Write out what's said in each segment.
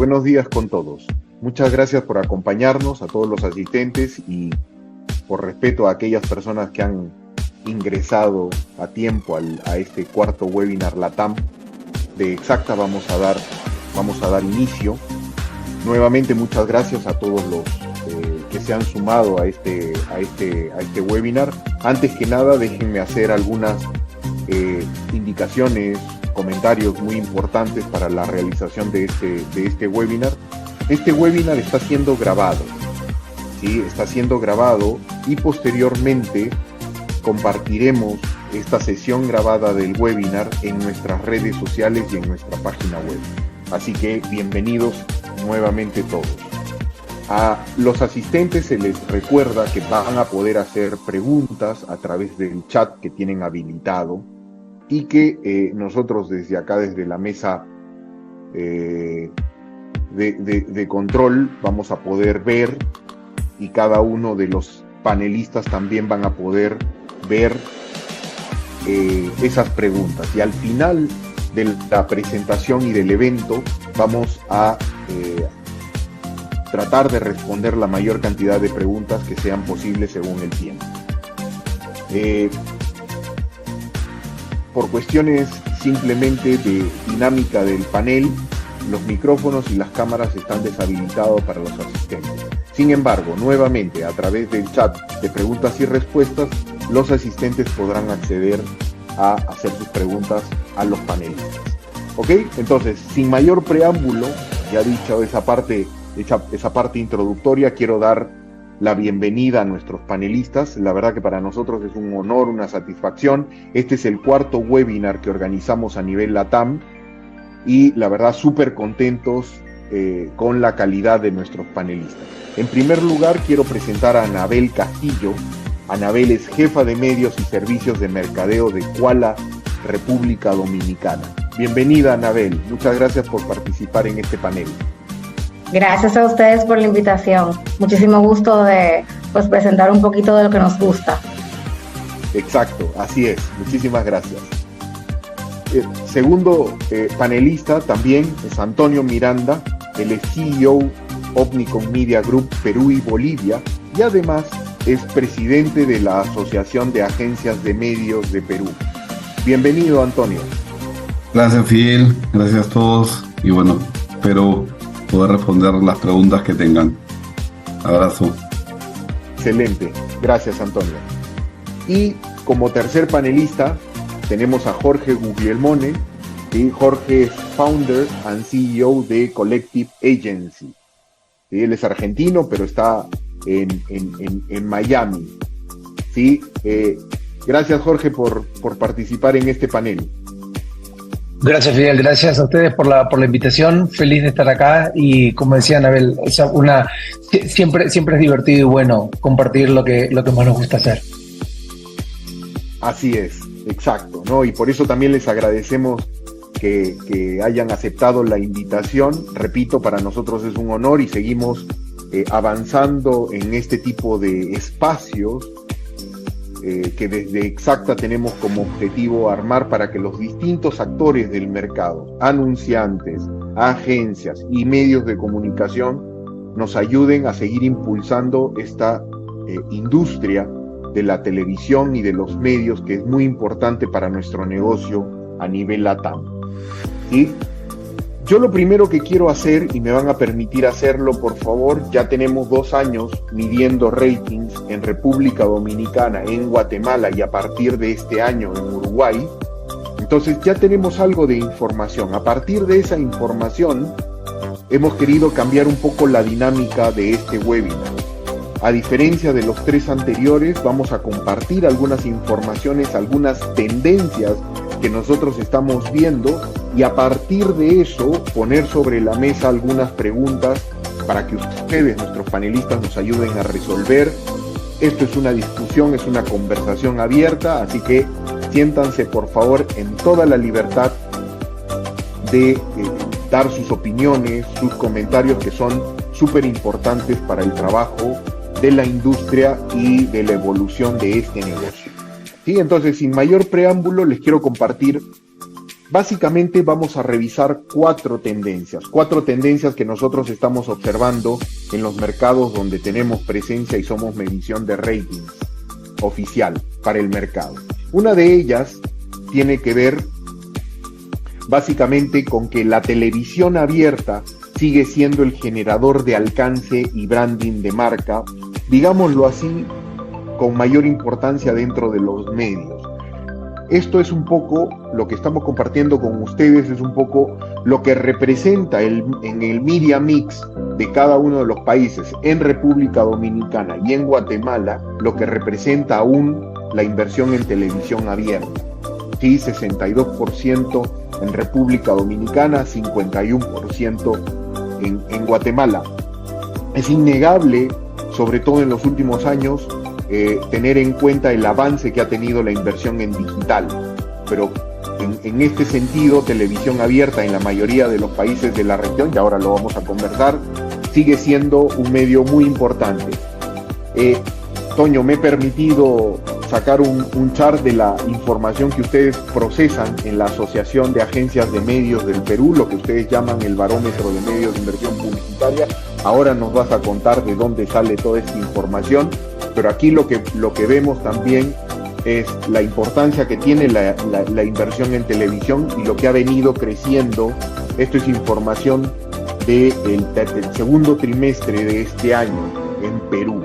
buenos días con todos. Muchas gracias por acompañarnos, a todos los asistentes, y por respeto a aquellas personas que han ingresado a tiempo a este cuarto webinar LATAM de Exacta. Vamos a dar inicio. Nuevamente muchas gracias a todos los que se han sumado a este webinar. Antes que nada, déjenme hacer algunas indicaciones, comentarios muy importantes para la realización de este webinar. Este webinar está siendo grabado, ¿sí? Está siendo grabado y posteriormente compartiremos esta sesión grabada del webinar en nuestras redes sociales y en nuestra página web. Así que bienvenidos nuevamente todos. A los asistentes se les recuerda que van a poder hacer preguntas a través del chat que tienen habilitado, y que nosotros desde acá, desde la mesa de control, vamos a poder ver, y cada uno de los panelistas también van a poder ver esas preguntas. Y al final de la presentación y del evento vamos a tratar de responder la mayor cantidad de preguntas que sean posibles según el tiempo. Por cuestiones simplemente de dinámica del panel, los micrófonos y las cámaras están deshabilitados para los asistentes. Sin embargo, nuevamente, a través del chat de preguntas y respuestas, los asistentes podrán acceder a hacer sus preguntas a los panelistas. ¿Ok? Entonces, sin mayor preámbulo, ya dicho esa parte introductoria, quiero dar la bienvenida a nuestros panelistas. La verdad que para nosotros es un honor, una satisfacción. Este es el cuarto webinar que organizamos a nivel LATAM, y la verdad súper contentos con la calidad de nuestros panelistas. En primer lugar, quiero presentar a Anabel Castillo. Anabel es jefa de medios y servicios de mercadeo de Kuala, República Dominicana. Bienvenida, Anabel. Muchas gracias por participar en este panel. Gracias a ustedes por la invitación. Muchísimo gusto de presentar un poquito de lo que nos gusta. Exacto, así es. Muchísimas gracias. Segundo panelista también es Antonio Miranda. Él es CEO Omnicom Media Group Perú y Bolivia, y además es presidente de la Asociación de Agencias de Medios de Perú. Bienvenido, Antonio. Gracias, Fidel. Gracias a todos. Y bueno, espero poder responder las preguntas que tengan. Abrazo. Excelente. Gracias, Antonio. Y como tercer panelista tenemos a Jorge Guglielmone, y Jorge es founder and CEO de Collective Agency. Él es argentino, pero está en Miami. ¿Sí? Gracias, Jorge, por participar en este panel. Gracias, Fidel. Gracias a ustedes por la invitación. Feliz de estar acá, y como decía Anabel, siempre es divertido y bueno compartir lo que más nos gusta hacer. Así es, exacto, ¿no? Y por eso también les agradecemos que hayan aceptado la invitación. Repito, para nosotros es un honor, y seguimos avanzando en este tipo de espacios que desde Exacta tenemos como objetivo armar para que los distintos actores del mercado, anunciantes, agencias y medios de comunicación, nos ayuden a seguir impulsando esta industria de la televisión y de los medios, que es muy importante para nuestro negocio a nivel LATAM. ¿Sí? Yo lo primero que quiero hacer, y me van a permitir hacerlo, por favor, ya tenemos 2 años midiendo ratings en República Dominicana, en Guatemala y a partir de este año en Uruguay. Entonces ya tenemos algo de información. A partir de esa información hemos querido cambiar un poco la dinámica de este webinar. A diferencia de los 3 anteriores, vamos a compartir algunas informaciones, algunas tendencias que nosotros estamos viendo, y a partir de eso poner sobre la mesa algunas preguntas para que ustedes, nuestros panelistas, nos ayuden a resolver. Esto es una discusión, es una conversación abierta, así que siéntanse por favor en toda la libertad de dar sus opiniones, sus comentarios, que son súper importantes para el trabajo de la industria y de la evolución de este negocio. ¿Sí? Entonces, sin mayor preámbulo, les quiero compartir Básicamente vamos a revisar cuatro tendencias que nosotros estamos observando en los mercados donde tenemos presencia y somos medición de ratings oficial para el mercado. Una de ellas tiene que ver básicamente con que la televisión abierta sigue siendo el generador de alcance y branding de marca, digámoslo así, con mayor importancia dentro de los medios. Esto es un poco lo que estamos compartiendo con ustedes, es un poco lo que representa en el media mix de cada uno de los países, en República Dominicana y en Guatemala, lo que representa aún la inversión en televisión abierta. Sí, 62% en República Dominicana, 51% en Guatemala. Es innegable, sobre todo en los últimos años, tener en cuenta el avance que ha tenido la inversión en digital, pero en este sentido, televisión abierta en la mayoría de los países de la región, y ahora lo vamos a conversar, sigue siendo un medio muy importante. Toño, me he permitido sacar un chart de la información que ustedes procesan en la Asociación de Agencias de Medios del Perú, lo que ustedes llaman el barómetro de medios de inversión publicitaria. Ahora nos vas a contar de dónde sale toda esta información, pero aquí lo que vemos también es la importancia que tiene la inversión en televisión y lo que ha venido creciendo. Esto es información del segundo trimestre de este año en Perú.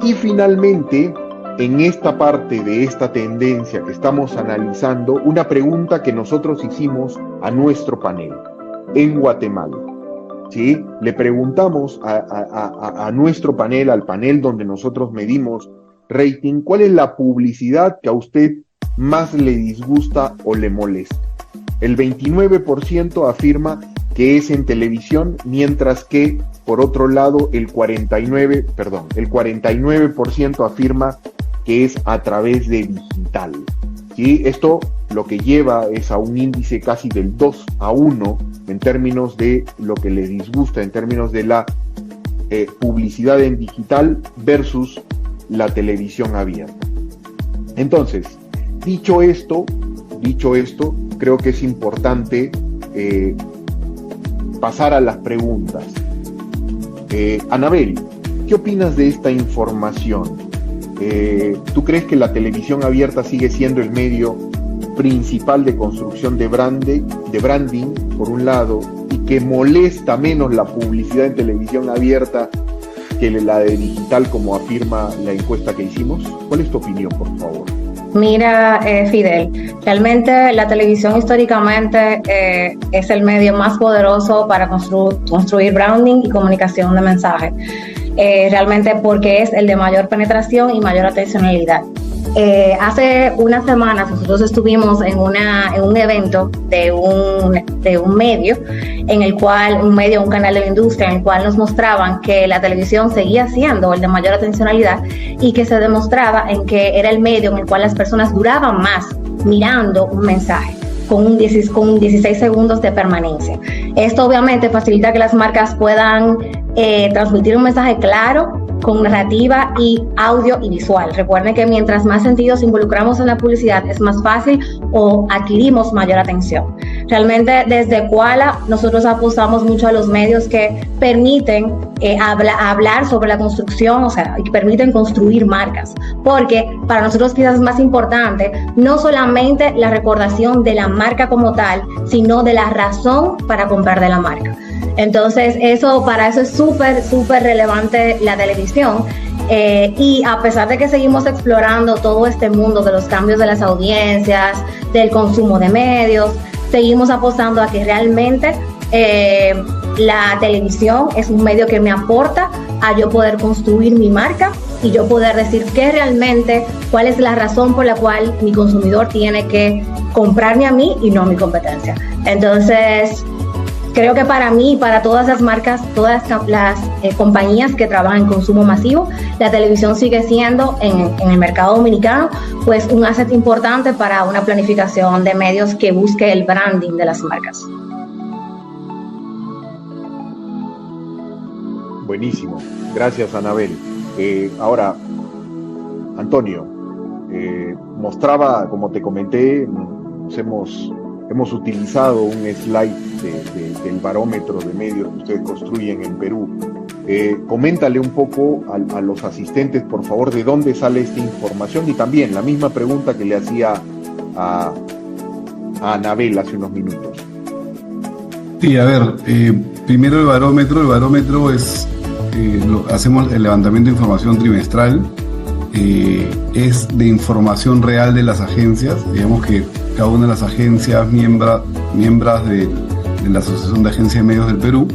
Y finalmente, en esta parte de esta tendencia que estamos analizando, una pregunta que nosotros hicimos a nuestro panel en Guatemala. ¿Sí? Le preguntamos a nuestro panel, al panel donde nosotros medimos rating, ¿cuál es la publicidad que a usted más le disgusta o le molesta? El 29% afirma que es en televisión, mientras que, por otro lado, el 49% afirma que es a través de digital. ¿Sí? Esto lo que lleva es a un índice casi del 2-1 en términos de lo que le disgusta, en términos de la publicidad en digital versus la televisión abierta. Entonces, dicho esto, creo que es importante pasar a las preguntas. Anabel, ¿qué opinas de esta información? ¿Tú crees que la televisión abierta sigue siendo el medio principal de construcción de branding, por un lado, y que molesta menos la publicidad en televisión abierta que la de digital, como afirma la encuesta que hicimos? ¿Cuál es tu opinión, por favor? Mira, Fidel, realmente la televisión históricamente es el medio más poderoso para construir branding y comunicación de mensaje. Realmente porque es el de mayor penetración y mayor atencionalidad. Hace unas semanas nosotros estuvimos en un evento de un medio, un canal de la industria, en el cual nos mostraban que la televisión seguía siendo el de mayor atencionalidad y que se demostraba en que era el medio en el cual las personas duraban más mirando un mensaje, con 16 segundos de permanencia. Esto obviamente facilita que las marcas puedan transmitir un mensaje claro, con narrativa y audio y visual. Recuerden que mientras más sentidos involucramos en la publicidad, es más fácil o adquirimos mayor atención. Realmente desde Koala nosotros apostamos mucho a los medios que permiten hablar sobre la construcción, o sea, que permiten construir marcas, porque para nosotros quizás es más importante no solamente la recordación de la marca como tal, sino de la razón para comprar de la marca. Entonces, para eso es súper relevante la televisión. Y a pesar de que seguimos explorando todo este mundo de los cambios de las audiencias, del consumo de medios, seguimos apostando a que realmente la televisión es un medio que me aporta a yo poder construir mi marca y yo poder decir cuál es la razón por la cual mi consumidor tiene que comprarme a mí y no a mi competencia. Entonces, creo que para mí y para todas las marcas, todas las compañías que trabajan en consumo masivo, la televisión sigue siendo en el mercado dominicano pues un asset importante para una planificación de medios que busque el branding de las marcas. Buenísimo, gracias Anabel. Ahora, Antonio, mostraba, como te comenté, nos hemos hemos utilizado un slide del barómetro de medios que ustedes construyen en Perú. Coméntale un poco a los asistentes, por favor, de dónde sale esta información, y también la misma pregunta que le hacía a Anabel hace unos minutos. Sí, a ver, primero el barómetro es, hacemos el levantamiento de información trimestral, es de información real de las agencias, digamos que cada una de las agencias miembros de la Asociación de Agencias de Medios del Perú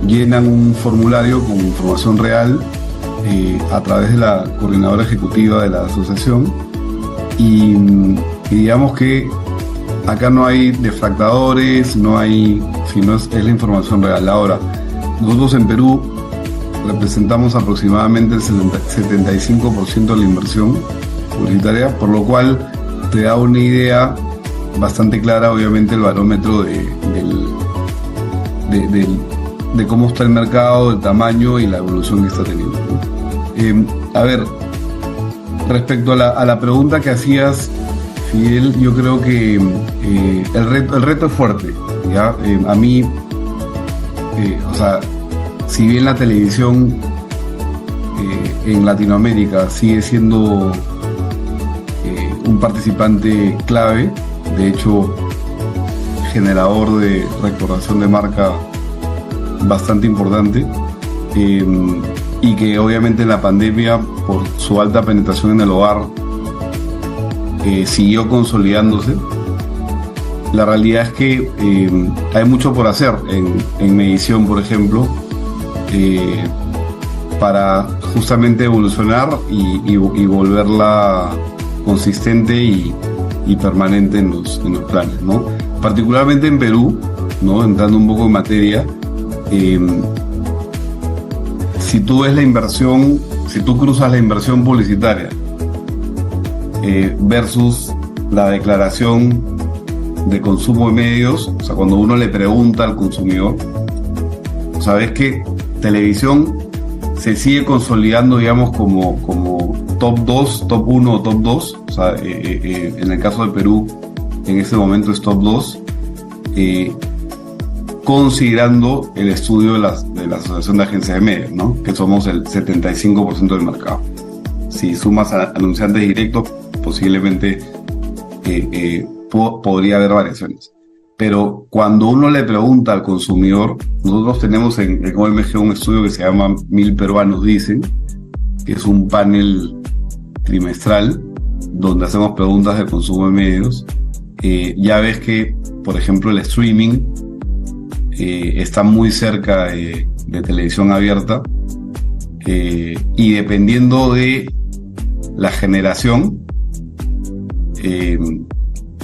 llenan un formulario con información real a través de la coordinadora ejecutiva de la asociación, y digamos que acá no hay defractadores, sino es la información real. Ahora, nosotros en Perú representamos aproximadamente el 75% de la inversión publicitaria, por lo cual te da una idea bastante clara, obviamente, el barómetro de cómo está el mercado, el tamaño y la evolución que está teniendo. A ver, respecto a la pregunta que hacías, Fidel, yo creo que el reto es fuerte, ¿ya? A mí, o sea, si bien la televisión en Latinoamérica sigue siendo un participante clave, de hecho, generador de recordación de marca bastante importante, y que obviamente en la pandemia, por su alta penetración en el hogar, siguió consolidándose. La realidad es que hay mucho por hacer en medición, por ejemplo, para justamente evolucionar y volverla consistente y permanente en los planes, ¿no? Particularmente en Perú, ¿no? Entrando un poco en materia, si tú ves la inversión, si tú cruzas la inversión publicitaria versus la declaración de consumo de medios, o sea, cuando uno le pregunta al consumidor, sabes que televisión se sigue consolidando, digamos, como top 2, top 1 o top 2, o sea, en el caso de Perú, en este momento es top 2, considerando el estudio de la Asociación de Agencias de Medios, ¿no? Que somos el 75% del mercado. Si sumas a anunciantes directos, posiblemente podría haber variaciones. Pero cuando uno le pregunta al consumidor, nosotros tenemos en OMG un estudio que se llama 1000 peruanos dicen, que es un panel trimestral donde hacemos preguntas de consumo de medios. Ya ves que, por ejemplo, el streaming está muy cerca de televisión abierta, y dependiendo de la generación,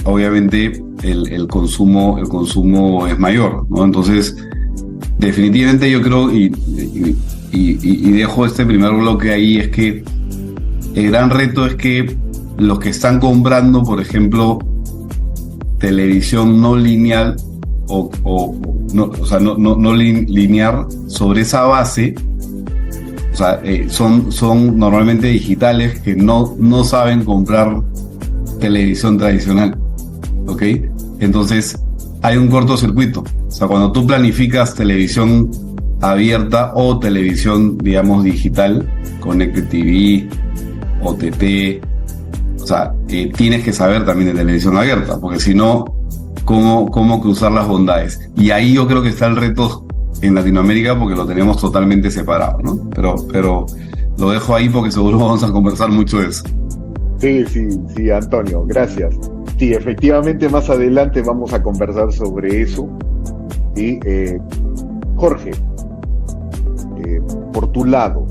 obviamente el consumo es mayor, ¿no? Entonces, definitivamente yo creo, y dejo este primer bloque ahí, es que el gran reto es que los que están comprando, por ejemplo, televisión no lineal no lineal, sobre esa base, o sea, son normalmente digitales que no saben comprar televisión tradicional, ¿ok? Entonces hay un cortocircuito. O sea, cuando tú planificas televisión abierta o televisión, digamos, digital, Connected TV, OTT, o sea, tienes que saber también de televisión abierta, porque si no, ¿cómo cruzar las bondades? Y ahí yo creo que está el reto en Latinoamérica, porque lo tenemos totalmente separado, ¿no? Pero lo dejo ahí porque seguro vamos a conversar mucho de eso. Sí, Antonio, gracias. Sí, efectivamente, más adelante vamos a conversar sobre eso. Y Jorge, por tu lado,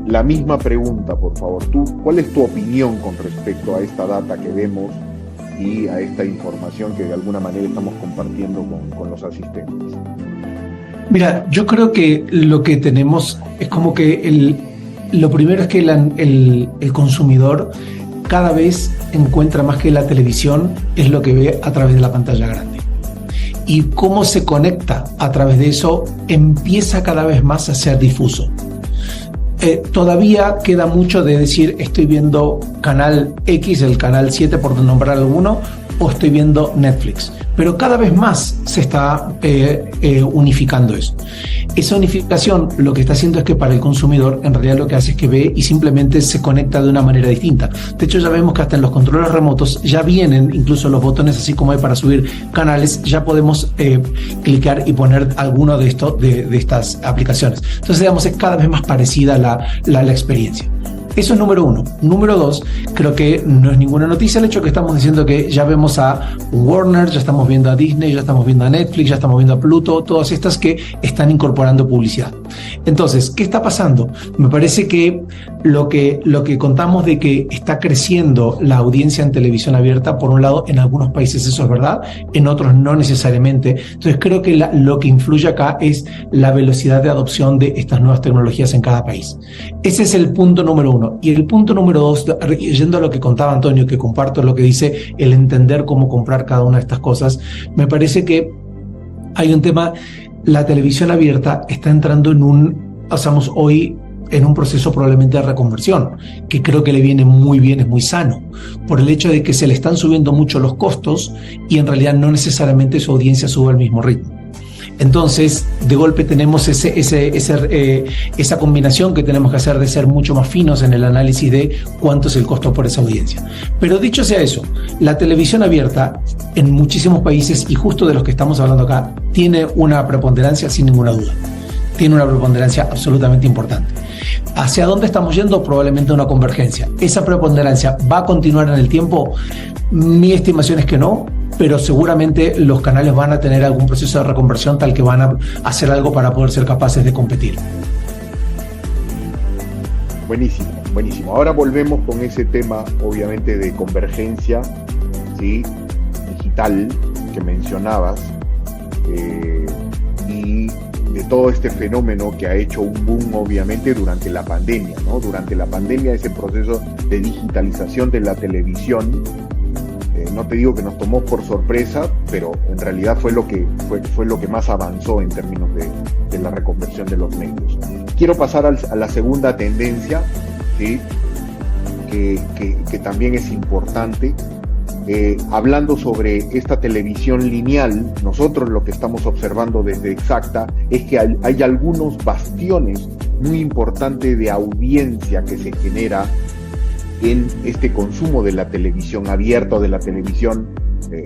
la misma pregunta, por favor. ¿Cuál es tu opinión con respecto a esta data que vemos y a esta información que de alguna manera estamos compartiendo con los asistentes? Mira, yo creo que lo que tenemos es como que lo primero es que el consumidor cada vez encuentra más que la televisión es lo que ve a través de la pantalla grande. Y cómo se conecta a través de eso empieza cada vez más a ser difuso. Todavía queda mucho de decir estoy viendo canal X, el canal 7 por nombrar alguno, o estoy viendo Netflix. Pero cada vez más se está unificando eso. Esa unificación lo que está haciendo es que para el consumidor en realidad lo que hace es que ve y simplemente se conecta de una manera distinta. De hecho, ya vemos que hasta en los controles remotos ya vienen incluso los botones, así como hay para subir canales, ya podemos clicar y poner alguno de estas aplicaciones. Entonces, digamos, es cada vez más parecida la experiencia. Eso es número uno. Número dos, creo que no es ninguna noticia el hecho que estamos diciendo que ya vemos a Warner, ya estamos viendo a Disney, ya estamos viendo a Netflix, ya estamos viendo a Pluto, todas estas que están incorporando publicidad. Entonces, ¿qué está pasando? Me parece que lo que contamos de que está creciendo la audiencia en televisión abierta, por un lado, en algunos países eso es verdad, en otros no necesariamente. Entonces, creo que lo que influye acá es la velocidad de adopción de estas nuevas tecnologías en cada país. Ese es el punto número uno. Y el punto número dos, yendo a lo que contaba Antonio, que comparto lo que dice, el entender cómo comprar cada una de estas cosas, me parece que hay un tema, la televisión abierta está entrando hoy en un proceso probablemente de reconversión, que creo que le viene muy bien, es muy sano, por el hecho de que se le están subiendo mucho los costos y en realidad no necesariamente su audiencia sube al mismo ritmo. Entonces, de golpe tenemos esa combinación que tenemos que hacer de ser mucho más finos en el análisis de cuánto es el costo por esa audiencia. Pero dicho sea eso, la televisión abierta en muchísimos países, y justo de los que estamos hablando acá, tiene una preponderancia sin ninguna duda. Tiene una preponderancia absolutamente importante. ¿Hacia dónde estamos yendo? Probablemente una convergencia. ¿Esa preponderancia va a continuar en el tiempo? Mi estimación es que no, pero seguramente los canales van a tener algún proceso de reconversión tal que van a hacer algo para poder ser capaces de competir. Buenísimo, buenísimo. Ahora volvemos con ese tema, obviamente, de convergencia, ¿sí?, digital que mencionabas, y de todo este fenómeno que ha hecho un boom, obviamente, durante la pandemia, ¿no? Durante la pandemia, ese proceso de digitalización de la televisión, no te digo que nos tomó por sorpresa, pero en realidad fue lo que más avanzó en términos de la reconversión de los medios. Quiero pasar a la segunda tendencia, ¿sí?, que también es importante. Hablando sobre esta televisión lineal, nosotros lo que estamos observando desde Exacta es que hay algunos bastiones muy importantes de audiencia que se genera en este consumo de la televisión abierta o de la televisión,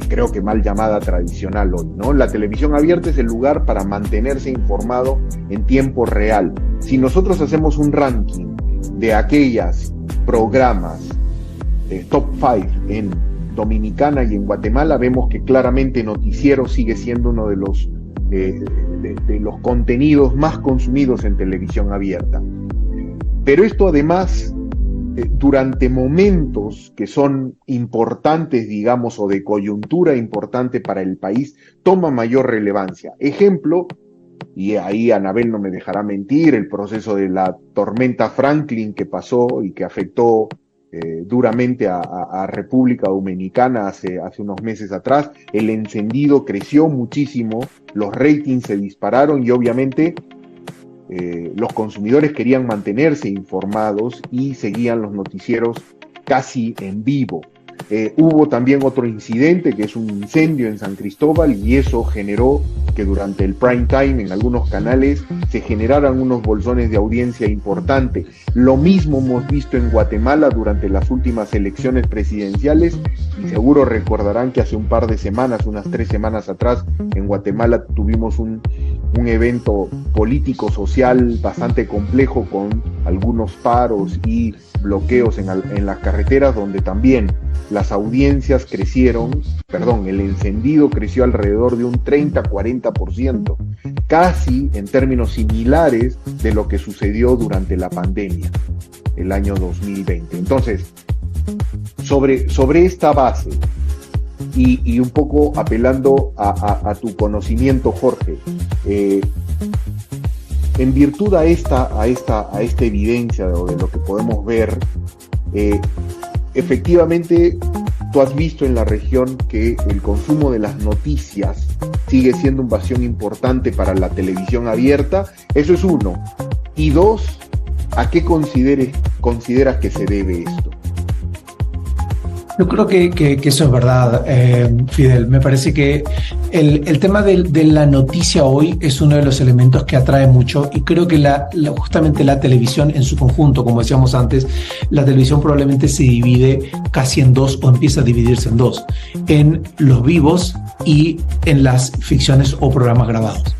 creo que mal llamada tradicional hoy, ¿no? La televisión abierta es el lugar para mantenerse informado en tiempo real. Si nosotros hacemos un ranking de aquellas programas top 5 en Dominicana y en Guatemala, vemos que claramente noticiero sigue siendo uno de los contenidos más consumidos en televisión abierta. Pero esto además, durante momentos que son importantes, digamos, o de coyuntura importante para el país, toma mayor relevancia. Ejemplo, y ahí Anabel no me dejará mentir, el proceso de la tormenta Franklin que pasó y que afectó duramente a República Dominicana hace unos meses atrás. El encendido creció muchísimo, los ratings se dispararon y obviamente los consumidores querían mantenerse informados y seguían los noticieros casi en vivo. Hubo también otro incidente que es un incendio en San Cristóbal y eso generó que durante el prime time en algunos canales se generaran unos bolsones de audiencia importante. Lo mismo hemos visto en Guatemala durante las últimas elecciones presidenciales y seguro recordarán que hace un par de semanas, unas 3 semanas atrás, en Guatemala tuvimos un evento político social bastante complejo con algunos paros y bloqueos en las carreteras donde también las audiencias el encendido creció alrededor de un 30-40%, casi en términos similares de lo que sucedió durante la pandemia, el año 2020. Entonces, sobre esta base, y un poco apelando a tu conocimiento, Jorge, en virtud a esta evidencia de lo que podemos ver, efectivamente tú has visto en la región que el consumo de las noticias sigue siendo un bastión importante para la televisión abierta. Eso es uno. Y dos, ¿a qué consideras que se debe esto? Yo creo que eso es verdad, Fidel. Me parece que el tema de la noticia hoy es uno de los elementos que atrae mucho, y creo que justamente la televisión en su conjunto, como decíamos antes, la televisión probablemente se divide casi en dos, o empieza a dividirse en dos, en los vivos y en las ficciones o programas grabados.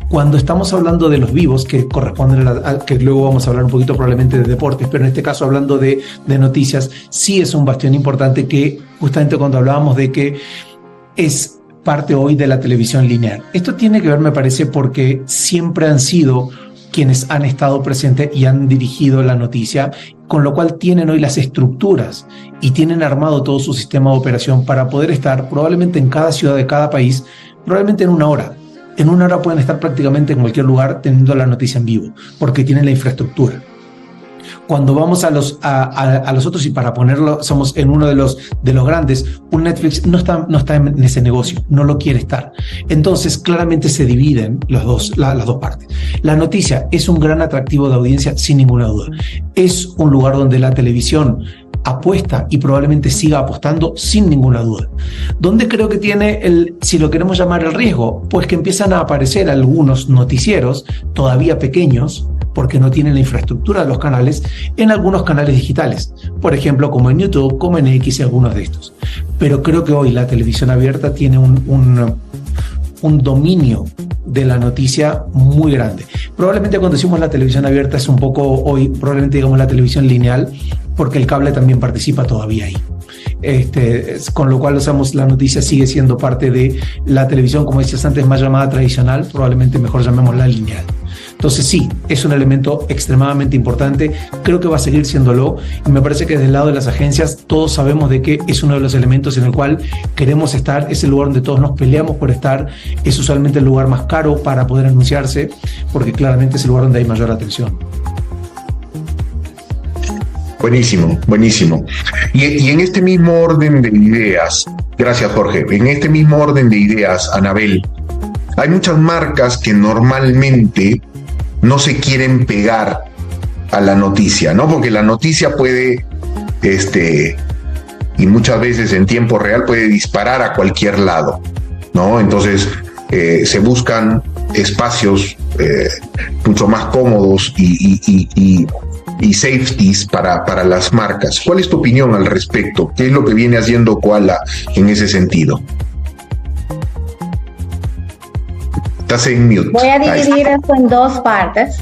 Cuando estamos hablando de los vivos, que corresponden que luego vamos a hablar un poquito probablemente de deportes, pero en este caso hablando de noticias, sí es un bastión importante, que justamente cuando hablábamos de que es parte hoy de la televisión lineal. Esto tiene que ver, me parece, porque siempre han sido quienes han estado presentes y han dirigido la noticia, con lo cual tienen hoy las estructuras y tienen armado todo su sistema de operación para poder estar probablemente en cada ciudad de cada país, probablemente en una hora. En una hora pueden estar prácticamente en cualquier lugar teniendo la noticia en vivo, porque tienen la infraestructura. Cuando vamos a los otros, y para ponerlo, somos en uno de los grandes, un Netflix no está en ese negocio, no lo quiere estar. Entonces, claramente se dividen las dos partes. La noticia es un gran atractivo de audiencia, sin ninguna duda. Es un lugar donde la televisión apuesta y probablemente siga apostando, sin ninguna duda. ¿Dónde creo que tiene si lo queremos llamar, el riesgo? Pues que empiezan a aparecer algunos noticieros todavía pequeños, porque no tienen la infraestructura de los canales, en algunos canales digitales, por ejemplo, como en YouTube, como en X y algunos de estos. Pero creo que hoy la televisión abierta tiene un dominio de la noticia muy grande. Probablemente cuando decimos la televisión abierta es un poco hoy, probablemente digamos la televisión lineal, porque el cable también participa todavía ahí. Con lo cual, la noticia sigue siendo parte de la televisión, como decías antes, más llamada tradicional, probablemente mejor llamémosla lineal. Entonces sí, es un elemento extremadamente importante, creo que va a seguir siéndolo, y me parece que desde el lado de las agencias todos sabemos de que es uno de los elementos en el cual queremos estar, es el lugar donde todos nos peleamos por estar, es usualmente el lugar más caro para poder anunciarse, porque claramente es el lugar donde hay mayor atención. Buenísimo, buenísimo. Y en este mismo orden de ideas, gracias Jorge, en este mismo orden de ideas, Anabel, hay muchas marcas que normalmente no se quieren pegar a la noticia, ¿no? Porque la noticia puede, y muchas veces en tiempo real puede disparar a cualquier lado, ¿no? Entonces se buscan espacios mucho más cómodos y safeties para las marcas. ¿Cuál es tu opinión al respecto? ¿Qué es lo que viene haciendo Koala en ese sentido? Estás en mute. Voy a dividir esto en dos partes.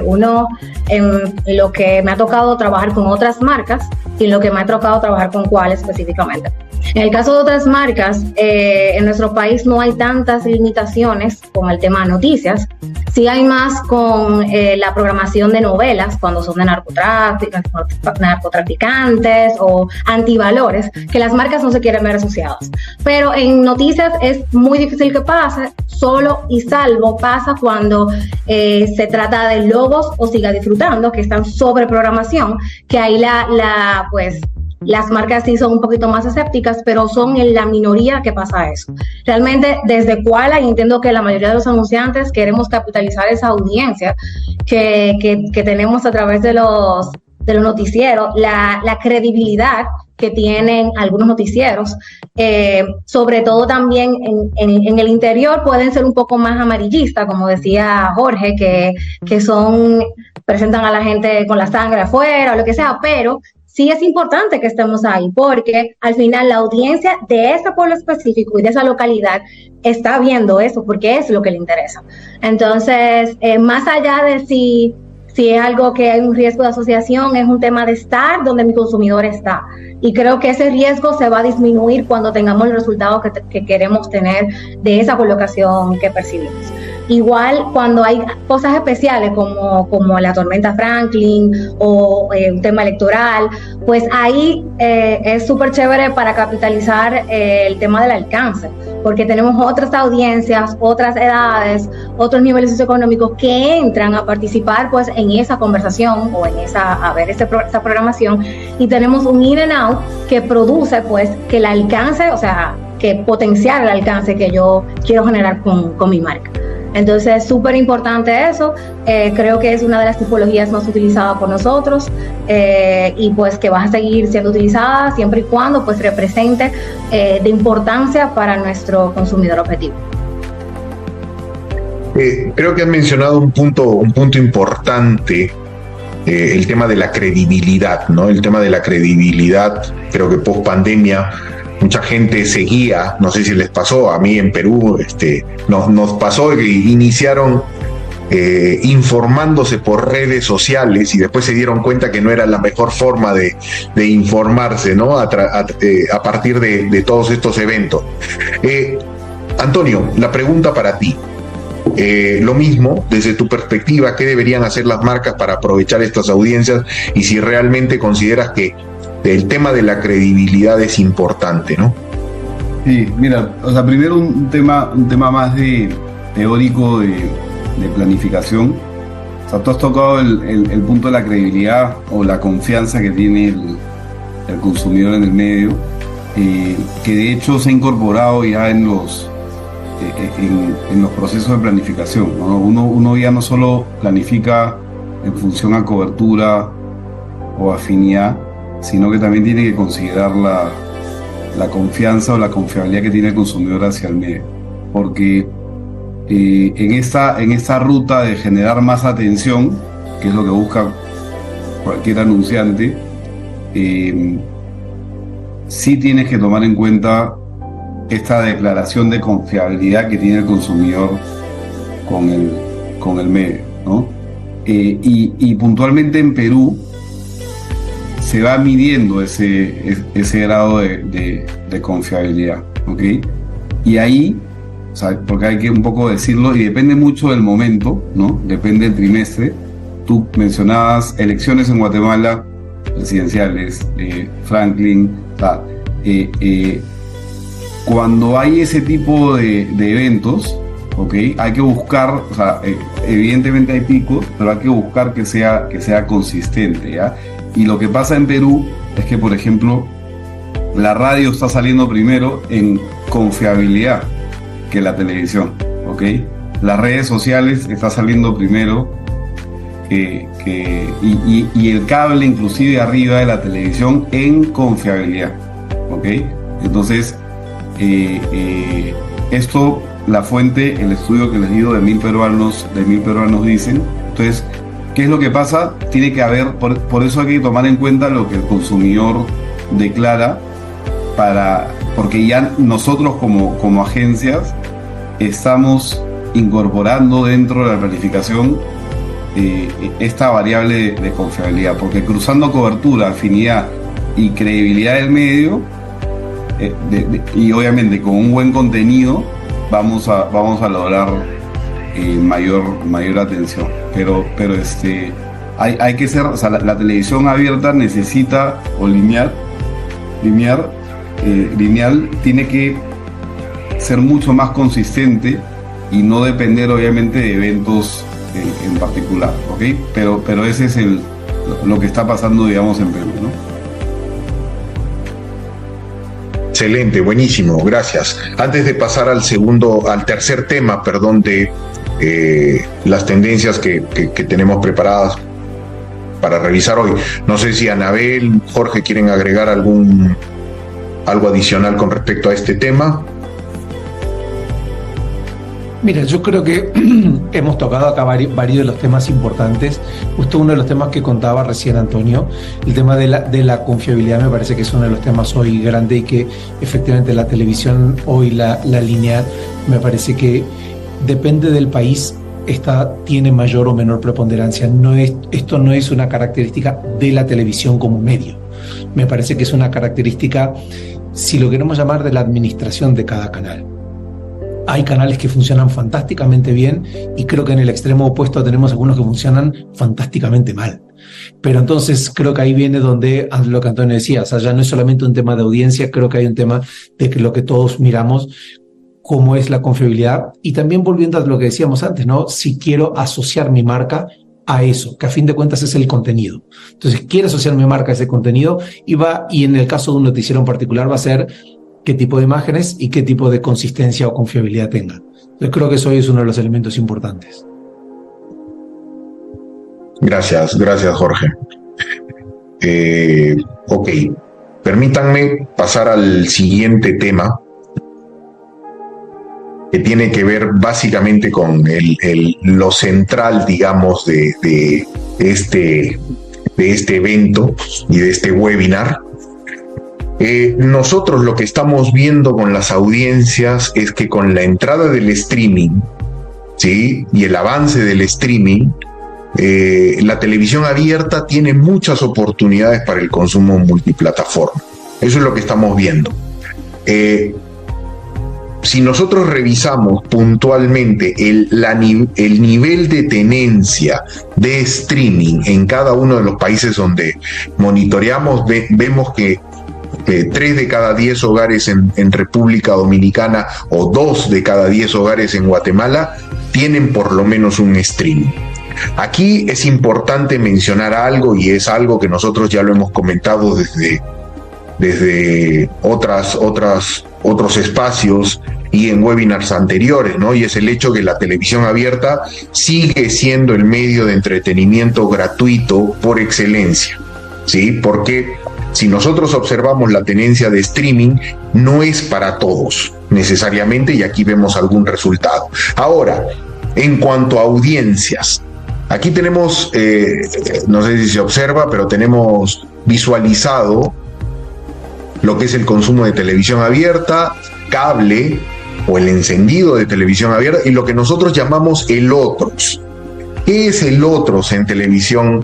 Uno, en lo que me ha tocado trabajar con otras marcas y lo que me ha tocado trabajar con Koala específicamente. En el caso de otras marcas, en nuestro país no hay tantas limitaciones con el tema de noticias. Sí hay más con la programación de novelas, cuando son de narcotraficantes o antivalores, que las marcas no se quieren ver asociadas. Pero en noticias es muy difícil que pase, solo y salvo pasa cuando se trata de lobos o Siga Disfrutando, que están sobre programación, que ahí las marcas sí son un poquito más escépticas, pero son en la minoría que pasa eso. Realmente, desde Koala, y entiendo que la mayoría de los anunciantes queremos capitalizar esa audiencia que tenemos a través de los noticieros, la credibilidad que tienen algunos noticieros, sobre todo también en el interior pueden ser un poco más amarillistas, como decía Jorge, que presentan a la gente con la sangre afuera o lo que sea, pero sí es importante que estemos ahí, porque al final la audiencia de ese pueblo específico y de esa localidad está viendo eso, porque es lo que le interesa. Entonces, más allá de si es algo que hay un riesgo de asociación, es un tema de estar donde mi consumidor está. Y creo que ese riesgo se va a disminuir cuando tengamos el resultado que queremos tener de esa colocación que percibimos. Igual cuando hay cosas especiales como la tormenta Franklin o un tema electoral, pues ahí es súper chévere para capitalizar el tema del alcance, porque tenemos otras audiencias, otras edades, otros niveles socioeconómicos que entran a participar pues en esa conversación o en esa programación, y tenemos un in and out que produce pues que el alcance, o sea, que potenciar el alcance que yo quiero generar con mi marca. Entonces es súper importante eso. Creo que es una de las tipologías más utilizadas por nosotros y pues que va a seguir siendo utilizada siempre y cuando pues represente de importancia para nuestro consumidor objetivo. Creo que han mencionado un punto importante, el tema de la credibilidad, ¿no? El tema de la credibilidad, creo que post pandemia mucha gente seguía, no sé si les pasó, a mí en Perú nos pasó que iniciaron informándose por redes sociales y después se dieron cuenta que no era la mejor forma de informarse, ¿no? A partir de todos estos eventos. Antonio, la pregunta para ti. Lo mismo, desde tu perspectiva, ¿qué deberían hacer las marcas para aprovechar estas audiencias y si realmente consideras que el tema de la credibilidad es importante, ¿no? Sí, mira, o sea, primero un tema más teórico de planificación. O sea, tú has tocado el punto de la credibilidad o la confianza que tiene el consumidor en el medio, que de hecho se ha incorporado ya en los procesos de planificación, ¿no? Uno ya no solo planifica en función a cobertura o afinidad, sino que también tiene que considerar la confianza o la confiabilidad que tiene el consumidor hacia el medio. Porque en esta ruta de generar más atención, que es lo que busca cualquier anunciante, sí tienes que tomar en cuenta esta declaración de confiabilidad que tiene el consumidor con el medio, ¿no? Y puntualmente en Perú se va midiendo ese grado de confiabilidad, ¿ok? Y ahí, o sea, porque hay que un poco decirlo, y depende mucho del momento, ¿no? Depende del trimestre. Tú mencionabas elecciones en Guatemala, presidenciales, Franklin, o sea, cuando hay ese tipo de eventos, ¿okay? Hay que buscar, o sea, evidentemente hay picos, pero hay que buscar que sea consistente, ¿ya? Y lo que pasa en Perú es que, por ejemplo, la radio está saliendo primero en confiabilidad que la televisión, ¿ok? Las redes sociales está saliendo primero y el cable inclusive arriba de la televisión en confiabilidad, ¿ok? Entonces, esto, la fuente, el estudio que les digo de 1000 peruanos dicen. Entonces, ¿qué es lo que pasa? Tiene que haber, por eso hay que tomar en cuenta lo que el consumidor declara, porque ya nosotros como agencias estamos incorporando dentro de la planificación esta variable de confiabilidad, porque cruzando cobertura, afinidad y credibilidad del medio, y obviamente con un buen contenido vamos a lograr mayor atención, pero hay que ser, o sea, la televisión abierta necesita, o lineal tiene que ser mucho más consistente y no depender obviamente de eventos en particular, ¿ok? Pero ese es lo que está pasando, digamos, en Perú, ¿no? Excelente, buenísimo, gracias. Antes de pasar al tercer tema, de las tendencias que tenemos preparadas para revisar hoy, no sé si Anabel, Jorge quieren agregar algo adicional con respecto a este tema. Mira, yo creo que hemos tocado acá varios de los temas importantes. Justo uno de los temas que contaba recién Antonio, el tema de la confiabilidad, me parece que es uno de los temas hoy grande y que efectivamente la televisión hoy, la lineal, me parece que depende del país, tiene mayor o menor preponderancia. Esto no es una característica de la televisión como medio. Me parece que es una característica, si lo queremos llamar, de la administración de cada canal. Hay canales que funcionan fantásticamente bien y creo que en el extremo opuesto tenemos algunos que funcionan fantásticamente mal. Pero entonces creo que ahí viene donde lo que Antonio decía, o sea, ya no es solamente un tema de audiencia, creo que hay un tema de que lo que todos miramos, cómo es la confiabilidad, y también volviendo a lo que decíamos antes, ¿no? Si quiero asociar mi marca a eso, que a fin de cuentas es el contenido. Entonces, quiero asociar mi marca a ese contenido y en el caso de un noticiero en particular va a ser qué tipo de imágenes y qué tipo de consistencia o confiabilidad tenga. Yo creo que eso es uno de los elementos importantes. Gracias Jorge. Ok, permítanme pasar al siguiente tema, que tiene que ver básicamente con lo central, digamos, de este evento y de este webinar. Nosotros lo que estamos viendo con las audiencias es que con la entrada del streaming, ¿sí?, y el avance del streaming, la televisión abierta tiene muchas oportunidades para el consumo multiplataforma. Eso es lo que estamos viendo. Si nosotros revisamos puntualmente el nivel de tenencia de streaming en cada uno de los países donde monitoreamos, vemos que 3 de cada 10 hogares en República Dominicana o 2 de cada 10 hogares en Guatemala tienen por lo menos un streaming. Aquí es importante mencionar algo, y es algo que nosotros ya lo hemos comentado desde otros espacios y en webinars anteriores, ¿no? Y es el hecho que la televisión abierta sigue siendo el medio de entretenimiento gratuito por excelencia, ¿sí? Porque si nosotros observamos la tenencia de streaming, no es para todos necesariamente, y aquí vemos algún resultado. Ahora, en cuanto a audiencias, aquí tenemos, no sé si se observa, pero tenemos visualizado lo que es el consumo de televisión abierta, cable o el encendido de televisión abierta, y lo que nosotros llamamos el otros. ¿Qué es el otros en televisión,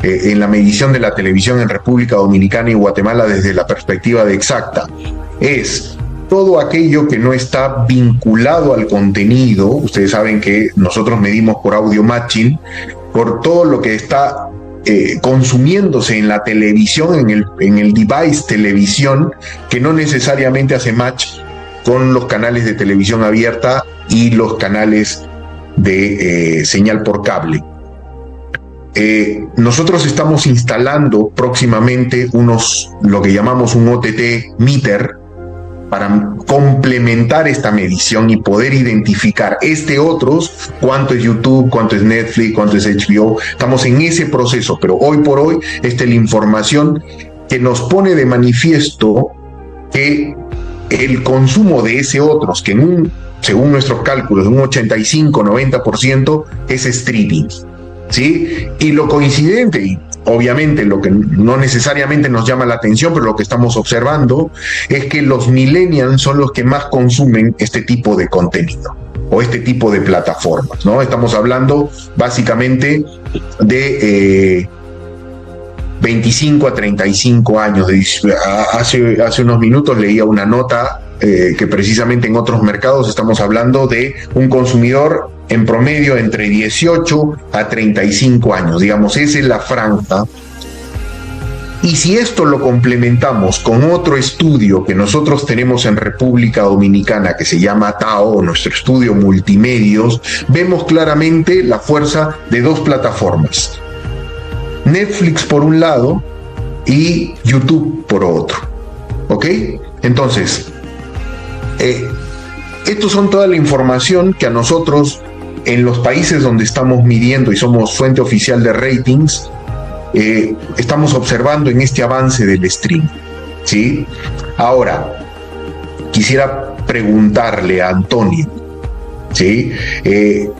en la medición de la televisión en República Dominicana y Guatemala desde la perspectiva de Exacta? Es todo aquello que no está vinculado al contenido. Ustedes saben que nosotros medimos por audio matching, por todo lo que está consumiéndose en la televisión, en el device televisión, que no necesariamente hace match con los canales de televisión abierta y los canales de señal por cable. Nosotros estamos instalando próximamente lo que llamamos un OTT meter, para complementar esta medición y poder identificar otros, cuánto es YouTube, cuánto es Netflix, cuánto es HBO. Estamos en ese proceso, pero hoy por hoy esta es la información que nos pone de manifiesto que el consumo de otros, que según nuestros cálculos, un 85-90% es streaming, ¿sí? Y lo coincidente, y obviamente lo que no necesariamente nos llama la atención, pero lo que estamos observando es que los millennials son los que más consumen este tipo de contenido o este tipo de plataformas, ¿no? Estamos hablando básicamente de 25 a 35 años. Hace unos minutos leía una nota que precisamente en otros mercados estamos hablando de un consumidor en promedio entre 18 a 35 años, digamos, esa es la franja. Y si esto lo complementamos con otro estudio que nosotros tenemos en República Dominicana, que se llama TAO, nuestro estudio multimedios, vemos claramente la fuerza de dos plataformas: Netflix por un lado y YouTube por otro. ¿Ok? Entonces, estos son toda la información que a nosotros, en los países donde estamos midiendo y somos fuente oficial de ratings, estamos observando en este avance del stream, ¿sí? Ahora, quisiera preguntarle a Antonio, ¿sí? Que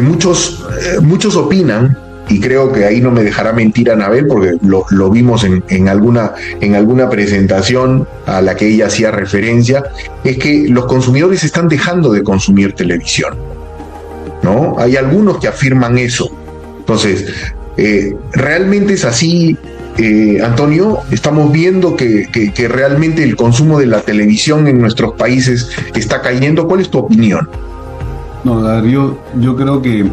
muchos opinan, y creo que ahí no me dejará mentir Anabel, porque lo vimos en alguna presentación a la que ella hacía referencia, es que los consumidores están dejando de consumir televisión, ¿no? Hay algunos que afirman eso. Entonces, ¿realmente es así, Antonio? ¿Estamos viendo que realmente el consumo de la televisión en nuestros países está cayendo? ¿Cuál es tu opinión? No, Darío, yo creo que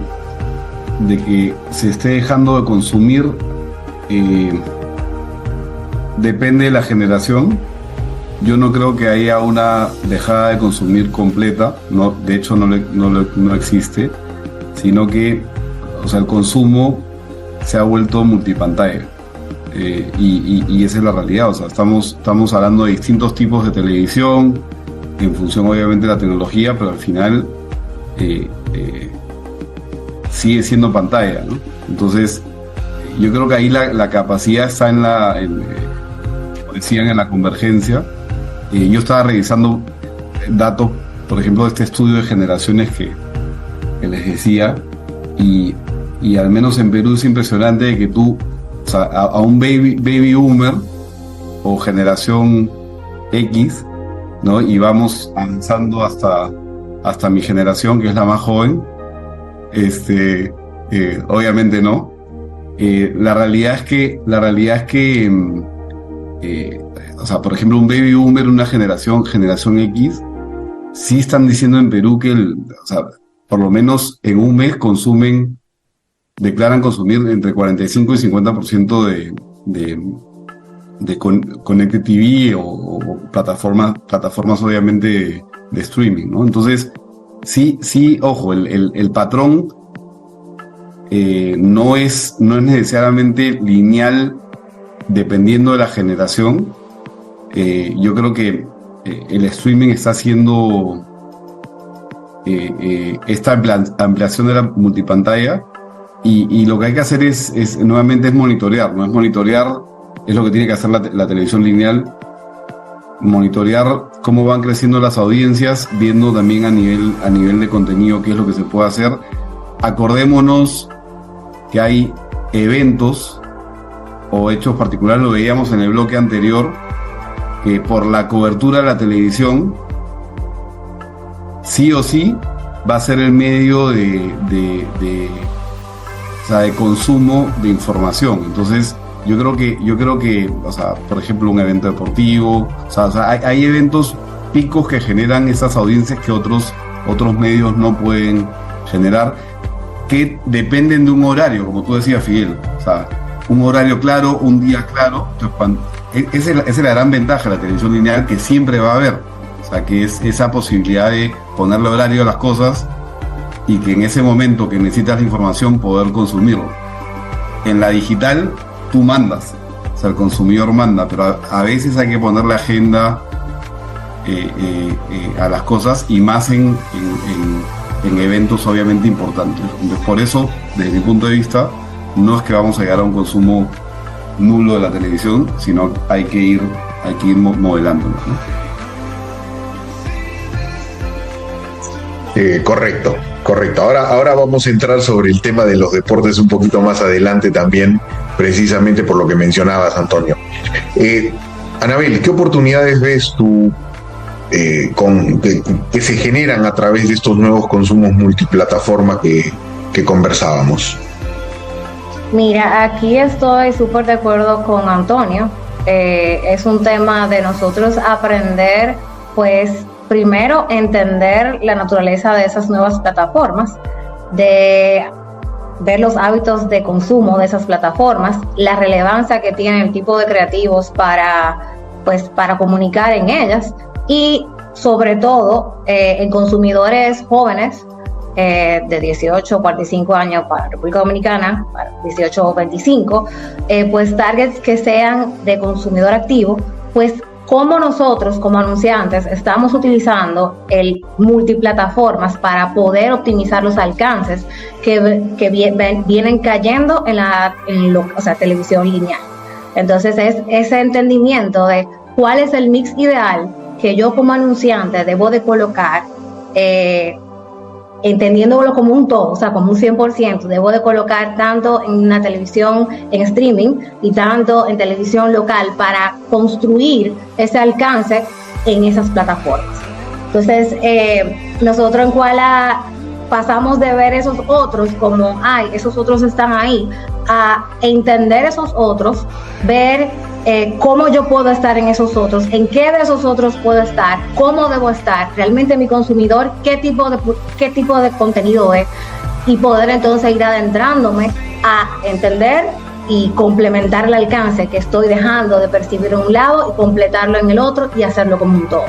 de que se esté dejando de consumir depende de la generación. Yo no creo que haya una dejada de consumir completa, no, de hecho no existe, sino que, o sea, el consumo se ha vuelto multipantalla, y esa es la realidad. O sea, estamos hablando de distintos tipos de televisión en función obviamente de la tecnología, pero al final sigue siendo pantalla, ¿no? Entonces, yo creo que ahí la capacidad está como decían, en la convergencia. Yo estaba revisando datos, por ejemplo, de este estudio de generaciones que les decía, y al menos en Perú es impresionante de que tú, o sea, a un baby boomer o generación X, ¿no? Y vamos avanzando hasta mi generación, que es la más joven, obviamente no. La realidad es que o sea, por ejemplo, un baby boomer, una generación X, sí están diciendo en Perú que o sea, por lo menos en un mes declaran consumir entre 45 y 50% de Connected TV o plataformas obviamente de streaming, ¿no? Entonces, sí, ojo, el patrón no es necesariamente lineal dependiendo de la generación. Yo creo que el streaming está haciendo esta ampliación de la multipantalla, y lo que hay que hacer nuevamente es monitorear, ¿no? Es lo que tiene que hacer la televisión lineal, monitorear cómo van creciendo las audiencias, viendo también a nivel de contenido qué es lo que se puede hacer. Acordémonos que hay eventos o hechos particulares, lo veíamos en el bloque anterior, que por la cobertura de la televisión sí o sí va a ser el medio de consumo de información. Entonces yo creo que, o sea, por ejemplo, un evento deportivo, o sea, hay eventos picos que generan esas audiencias que otros medios no pueden generar, que dependen de un horario, como tú decías, Fidel. O sea, un horario claro, un día claro. Entonces, esa es la gran ventaja de la televisión lineal, que siempre va a haber. O sea, que es esa posibilidad de ponerle horario a las cosas y que en ese momento que necesitas la información poder consumirlo. En la digital tú mandas, o sea, el consumidor manda, pero a veces hay que ponerle agenda a las cosas, y más en eventos obviamente importantes. Entonces, por eso, desde mi punto de vista, no es que vamos a llegar a un consumo nulo de la televisión, sino hay que ir modelándolo, ¿no? Correcto. Ahora vamos a entrar sobre el tema de los deportes un poquito más adelante también, precisamente por lo que mencionabas, Antonio. Anabel, ¿qué oportunidades ves tú que se generan a través de estos nuevos consumos multiplataforma que conversábamos? Mira, aquí estoy súper de acuerdo con Antonio. Es un tema de nosotros aprender, pues, primero entender la naturaleza de esas nuevas plataformas, de ver los hábitos de consumo de esas plataformas, la relevancia que tiene el tipo de creativos para comunicar en ellas, y sobre todo en consumidores jóvenes de 18 o 45 años para República Dominicana, para 18 o 25, pues targets que sean de consumidor activo, pues cómo nosotros como anunciantes estamos utilizando el multiplataformas para poder optimizar los alcances que vienen cayendo o sea, televisión lineal. Entonces es ese entendimiento de cuál es el mix ideal que yo como anunciante debo de colocar, entendiéndolo como un todo, o sea, como un 100%, debo de colocar tanto en una televisión en streaming y tanto en televisión local para construir ese alcance en esas plataformas. Entonces, nosotros en Kuala pasamos de ver esos otros como, esos otros están ahí, a entender esos otros, ver cómo yo puedo estar en esos otros, en qué de esos otros puedo estar, cómo debo estar, realmente mi consumidor, qué tipo de contenido es, y poder entonces ir adentrándome a entender y complementar el alcance que estoy dejando de percibir en un lado y completarlo en el otro y hacerlo como un todo.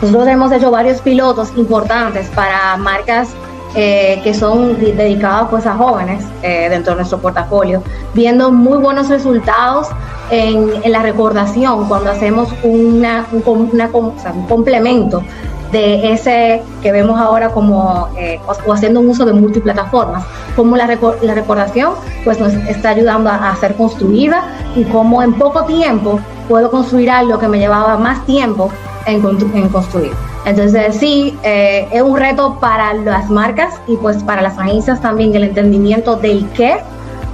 Nosotros hemos hecho varios pilotos importantes para marcas que son dedicadas pues a jóvenes dentro de nuestro portafolio, viendo muy buenos resultados en la recordación cuando hacemos un complemento de ese que vemos ahora como o haciendo un uso de multiplataformas, cómo la recordación pues nos está ayudando a ser construida y cómo en poco tiempo puedo construir algo que me llevaba más tiempo en construir. Entonces sí, es un reto para las marcas y pues para las agencias también el entendimiento del qué,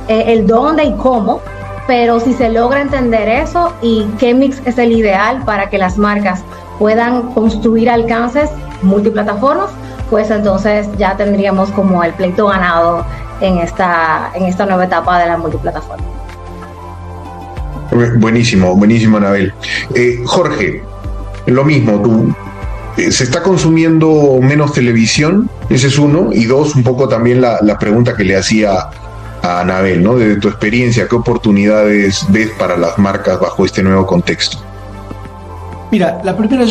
el dónde y cómo, pero si se logra entender eso y qué mix es el ideal para que las marcas puedan construir alcances multiplataformas, pues entonces ya tendríamos como el pleito ganado en esta nueva etapa de la multiplataforma. Buenísimo, buenísimo, Anabel. Jorge, lo mismo, tú, ¿se está consumiendo menos televisión? Ese es uno. Y dos, un poco también la pregunta que le hacía a Anabel, ¿no? Desde tu experiencia, ¿qué oportunidades ves para las marcas bajo este nuevo contexto? Mira, la primera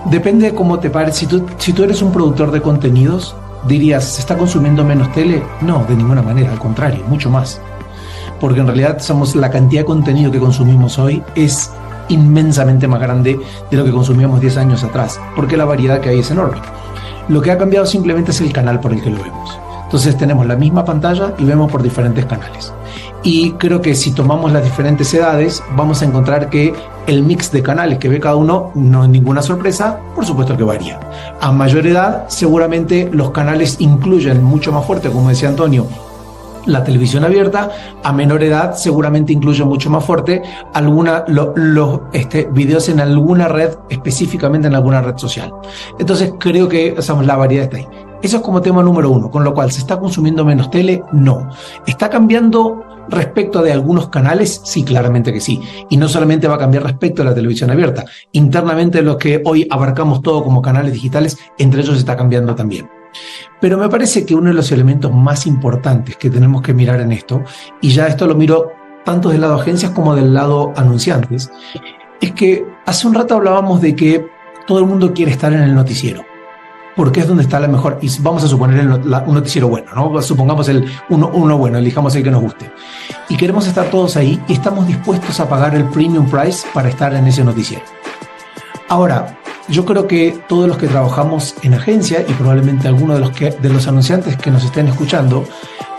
depende de cómo te parece. Si tú eres un productor de contenidos, dirías, ¿se está consumiendo menos tele? No, de ninguna manera, al contrario, mucho más. Porque en realidad la cantidad de contenido que consumimos hoy es inmensamente más grande de lo que consumíamos 10 años atrás, porque la variedad que hay es enorme. Lo que ha cambiado simplemente es el canal por el que lo vemos. Entonces tenemos la misma pantalla y vemos por diferentes canales. Y creo que si tomamos las diferentes edades, vamos a encontrar que el mix de canales que ve cada uno no es ninguna sorpresa, por supuesto que varía. A mayor edad, seguramente los canales incluyen mucho más fuerte, como decía Antonio, la televisión abierta. A menor edad seguramente incluye mucho más fuerte los videos en alguna red, específicamente en alguna red social. Entonces creo que la variedad está ahí. Eso es como tema número uno, con lo cual, ¿se está consumiendo menos tele? No. ¿Está cambiando respecto de algunos canales? Sí, claramente que sí. Y no solamente va a cambiar respecto a la televisión abierta. Internamente, los que hoy abarcamos todo como canales digitales, entre ellos está cambiando también. Pero me parece que uno de los elementos más importantes que tenemos que mirar en esto, y ya esto lo miro tanto del lado agencias como del lado anunciantes, es que hace un rato hablábamos de que todo el mundo quiere estar en el noticiero, porque es donde está la mejor, y vamos a suponer un noticiero bueno, ¿no? Supongamos uno bueno, elijamos el que nos guste. Y queremos estar todos ahí y estamos dispuestos a pagar el premium price para estar en ese noticiero. Ahora, yo creo que todos los que trabajamos en agencia y probablemente algunos de los anunciantes que nos estén escuchando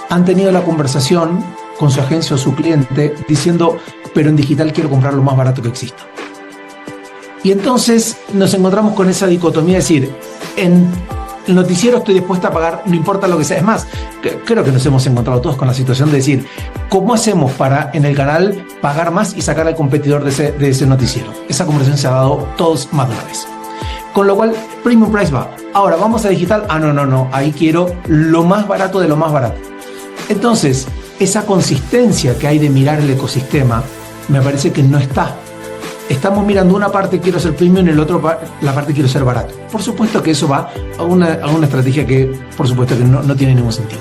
han tenido la conversación con su agencia o su cliente diciendo, pero en digital quiero comprar lo más barato que exista. Y entonces nos encontramos con esa dicotomía de decir, en el noticiero estoy dispuesta a pagar, no importa lo que sea. Es más, creo que nos hemos encontrado todos con la situación de decir, ¿cómo hacemos para en el canal pagar más y sacar al competidor de ese noticiero? Esa conversación se ha dado todos más de una vez. Con lo cual, premium price va. Ahora, ¿vamos a digital? No. Ahí quiero lo más barato de lo más barato. Entonces, esa consistencia que hay de mirar el ecosistema, me parece que no está. Estamos mirando una parte quiero ser premium y la otra la parte quiero ser barato. Por supuesto que eso va a una estrategia que, por supuesto que no tiene ningún sentido.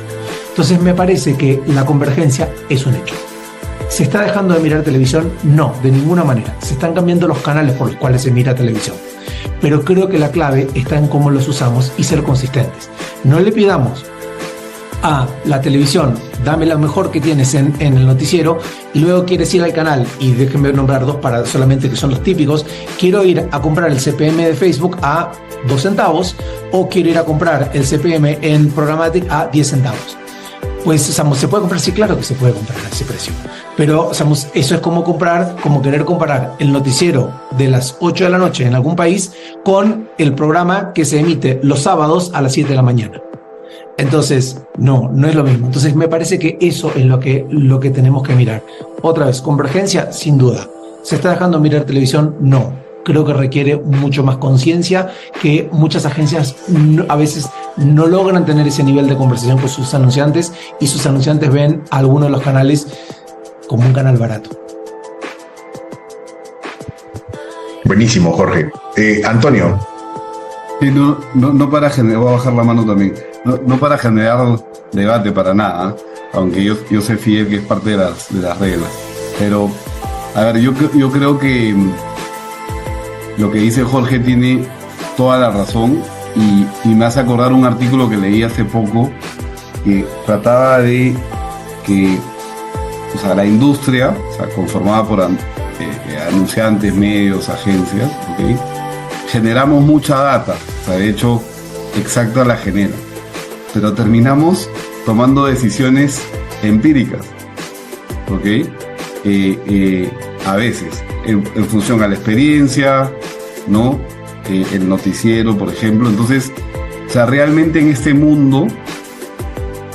Entonces, me parece que la convergencia es un hecho. ¿Se está dejando de mirar televisión? No, de ninguna manera. Se están cambiando los canales por los cuales se mira televisión. Pero creo que la clave está en cómo los usamos y ser consistentes. No le pidamos a la televisión, dame lo mejor que tienes en el noticiero, y luego quieres ir al canal, y déjenme nombrar dos para solamente que son los típicos, quiero ir a comprar el CPM de Facebook a 2 centavos, o quiero ir a comprar el CPM en Programmatic a 10 centavos. Pues, ¿se puede comprar? Sí, claro que se puede comprar a ese precio. Pero, eso es como querer comparar el noticiero de las 8 de la noche en algún país con el programa que se emite los sábados a las 7 de la mañana. Entonces, no es lo mismo. Entonces, me parece que eso es lo que tenemos que mirar. Otra vez, convergencia, sin duda. ¿Se está dejando mirar televisión? No. Creo que requiere mucho más conciencia, que muchas agencias a veces no logran tener ese nivel de conversación con sus anunciantes, y sus anunciantes ven a alguno de los canales como un canal barato. Buenísimo, Jorge. Antonio. Sí, no para generar, voy a bajar la mano también, no para generar debate para nada, aunque yo sé fiel que es parte de las reglas. Pero, a ver, yo creo que lo que dice Jorge tiene toda la razón, y me hace acordar un artículo que leí hace poco que trataba de que la industria, conformada por anunciantes, medios, agencias, ¿okay? generamos mucha data, o sea, de hecho, exacta la genera, pero terminamos tomando decisiones empíricas, ¿ok? A veces, en función a la experiencia, ¿no? El noticiero, por ejemplo. Entonces, o sea, realmente en este mundo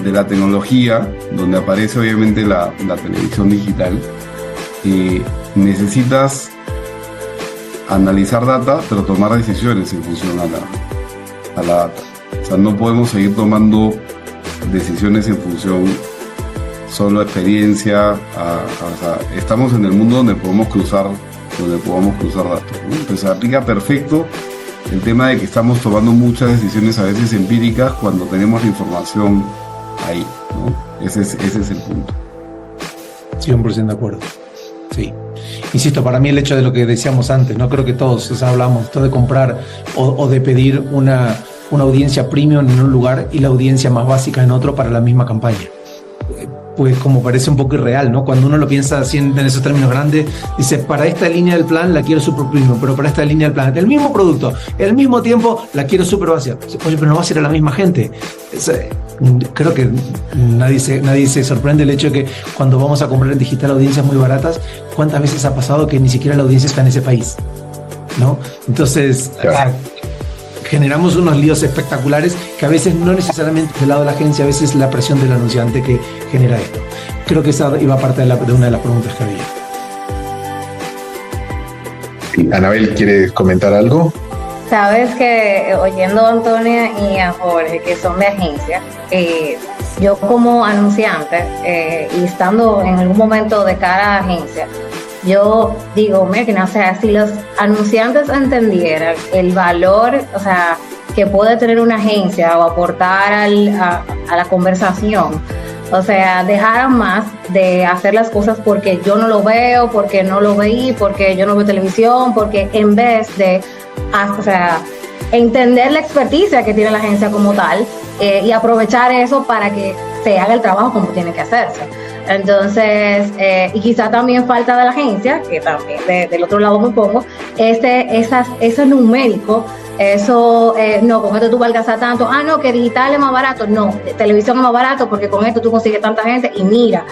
de la tecnología, donde aparece obviamente la televisión digital, necesitas analizar data, pero tomar decisiones en función a la data. O sea, no podemos seguir tomando decisiones en función solo a experiencia. O sea, estamos en el mundo donde podemos cruzar datos, ¿no? Entonces aplica perfecto el tema de que estamos tomando muchas decisiones a veces empíricas cuando tenemos la información ahí, ¿no? Ese es el punto. 100% de acuerdo. Sí. Insisto, para mí el hecho de lo que decíamos antes, no creo que todos, o sea, hablamos esto de comprar o de pedir una audiencia premium en un lugar y la audiencia más básica en otro para la misma campaña. Pues como parece un poco irreal, ¿no? Cuando uno lo piensa así en esos términos grandes, dice, para esta línea del plan la quiero super premium, pero para esta línea del plan, el mismo producto, al mismo tiempo la quiero super básica. Oye, pero no va a ser a la misma gente. Creo que nadie se sorprende el hecho de que cuando vamos a comprar en digital audiencias muy baratas, ¿cuántas veces ha pasado que ni siquiera la audiencia está en ese país? ¿No? Entonces, claro, generamos unos líos espectaculares que a veces no necesariamente del lado de la agencia, a veces la presión del anunciante que genera esto. Creo que esa iba parte de una de las preguntas que había. Sí, Anabel, ¿quieres comentar algo? Sabes que oyendo a Antonia y a Jorge, que son de agencia, yo como anunciante y estando en algún momento de cara a agencia, yo digo, miren, o sea, si los anunciantes entendieran el valor, o sea, que puede tener una agencia o aportar a la conversación, o sea, dejaran más de hacer las cosas porque yo no lo veo, porque no lo veí, porque yo no veo televisión, porque en vez de, o sea, entender la experticia que tiene la agencia como tal y aprovechar eso para que se haga el trabajo como tiene que hacerse. Entonces, y quizá también falta de la agencia, que también del otro lado me pongo, ese numérico, eso, no, con esto tú vas a gastar tanto, no, que digital es más barato, no, televisión es más barato porque con esto tú consigues tanta gente y mira,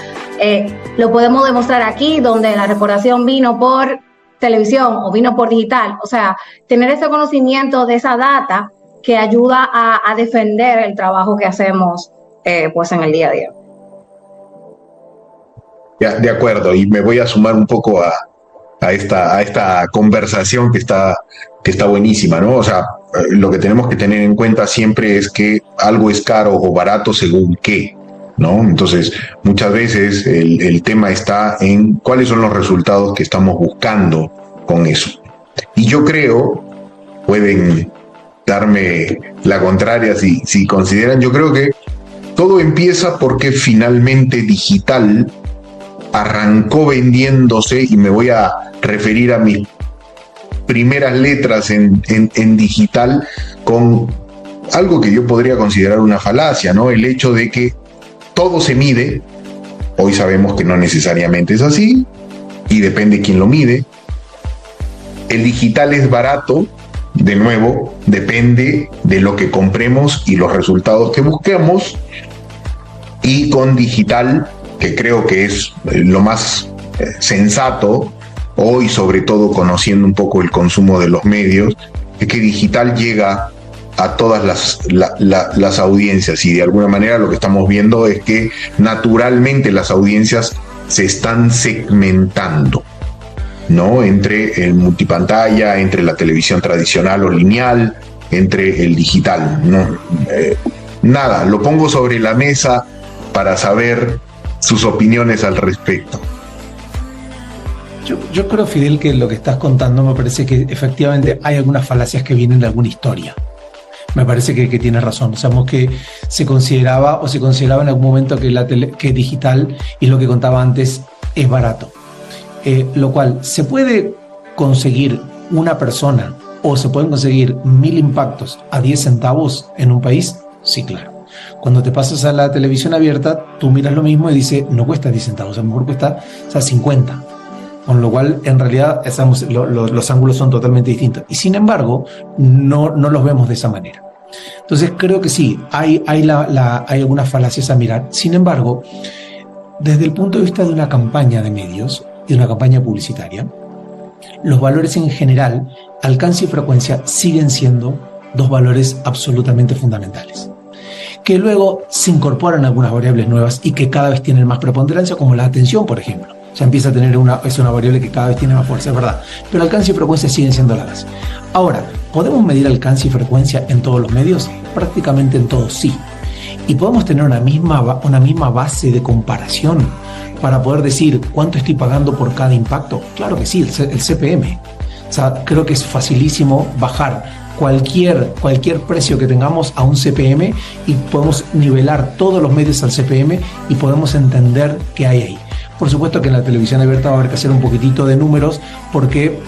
lo podemos demostrar aquí donde la recordación vino por televisión o vino por digital, o sea, tener ese conocimiento de esa data que ayuda a defender el trabajo que hacemos pues en el día a día. Ya, de acuerdo, y me voy a sumar un poco a esta conversación que está buenísima, ¿no? O sea, lo que tenemos que tener en cuenta siempre es que algo es caro o barato según qué, ¿no? Entonces, muchas veces el tema está en cuáles son los resultados que estamos buscando con eso. Y yo creo, pueden darme la contraria si consideran, yo creo que todo empieza porque finalmente digital arrancó vendiéndose, y me voy a referir a mis primeras letras en digital, con algo que yo podría considerar una falacia, ¿no? El hecho de que todo se mide. Hoy sabemos que no necesariamente es así, y depende quién lo mide. El digital es barato, de nuevo, depende de lo que compremos y los resultados que busquemos. Y con digital, que creo que es lo más sensato hoy, sobre todo conociendo un poco el consumo de los medios, es que digital llega a todas las audiencias, y de alguna manera lo que estamos viendo es que naturalmente las audiencias se están segmentando, ¿no? Entre el multipantalla, entre la televisión tradicional o lineal, entre el digital, ¿no? Nada, lo pongo sobre la mesa para saber sus opiniones al respecto. Yo creo, Fidel, que lo que estás contando me parece que efectivamente hay algunas falacias que vienen de alguna historia. Me parece que tienes razón. Sabemos que se consideraba en algún momento que digital, y lo que contaba antes, es barato. Lo cual se puede conseguir una persona, o se pueden conseguir 1000 impactos a 10 centavos en un país. Sí, claro. Cuando te pasas a la televisión abierta, tú miras lo mismo y dices, no cuesta 10 centavos, a lo mejor cuesta 50. Con lo cual, en realidad, los ángulos son totalmente distintos. Y sin embargo, no los vemos de esa manera. Entonces, creo que sí, hay algunas falacias a mirar. Sin embargo, desde el punto de vista de una campaña de medios y de una campaña publicitaria, los valores en general, alcance y frecuencia, siguen siendo dos valores absolutamente fundamentales. Que luego se incorporan algunas variables nuevas y que cada vez tienen más preponderancia, como la atención, por ejemplo. Ya empieza a tener es una variable que cada vez tiene más fuerza, es verdad. Pero alcance y frecuencia siguen siendo la base. Ahora, ¿podemos medir alcance y frecuencia en todos los medios? Prácticamente en todos, sí. ¿Y podemos tener una misma base de comparación para poder decir cuánto estoy pagando por cada impacto? Claro que sí, el CPM. O sea, creo que es facilísimo bajar cualquier precio que tengamos a un CPM y podemos nivelar todos los medios al CPM y podemos entender qué hay ahí. Por supuesto que en la televisión abierta va a haber que hacer un poquitito de números, porque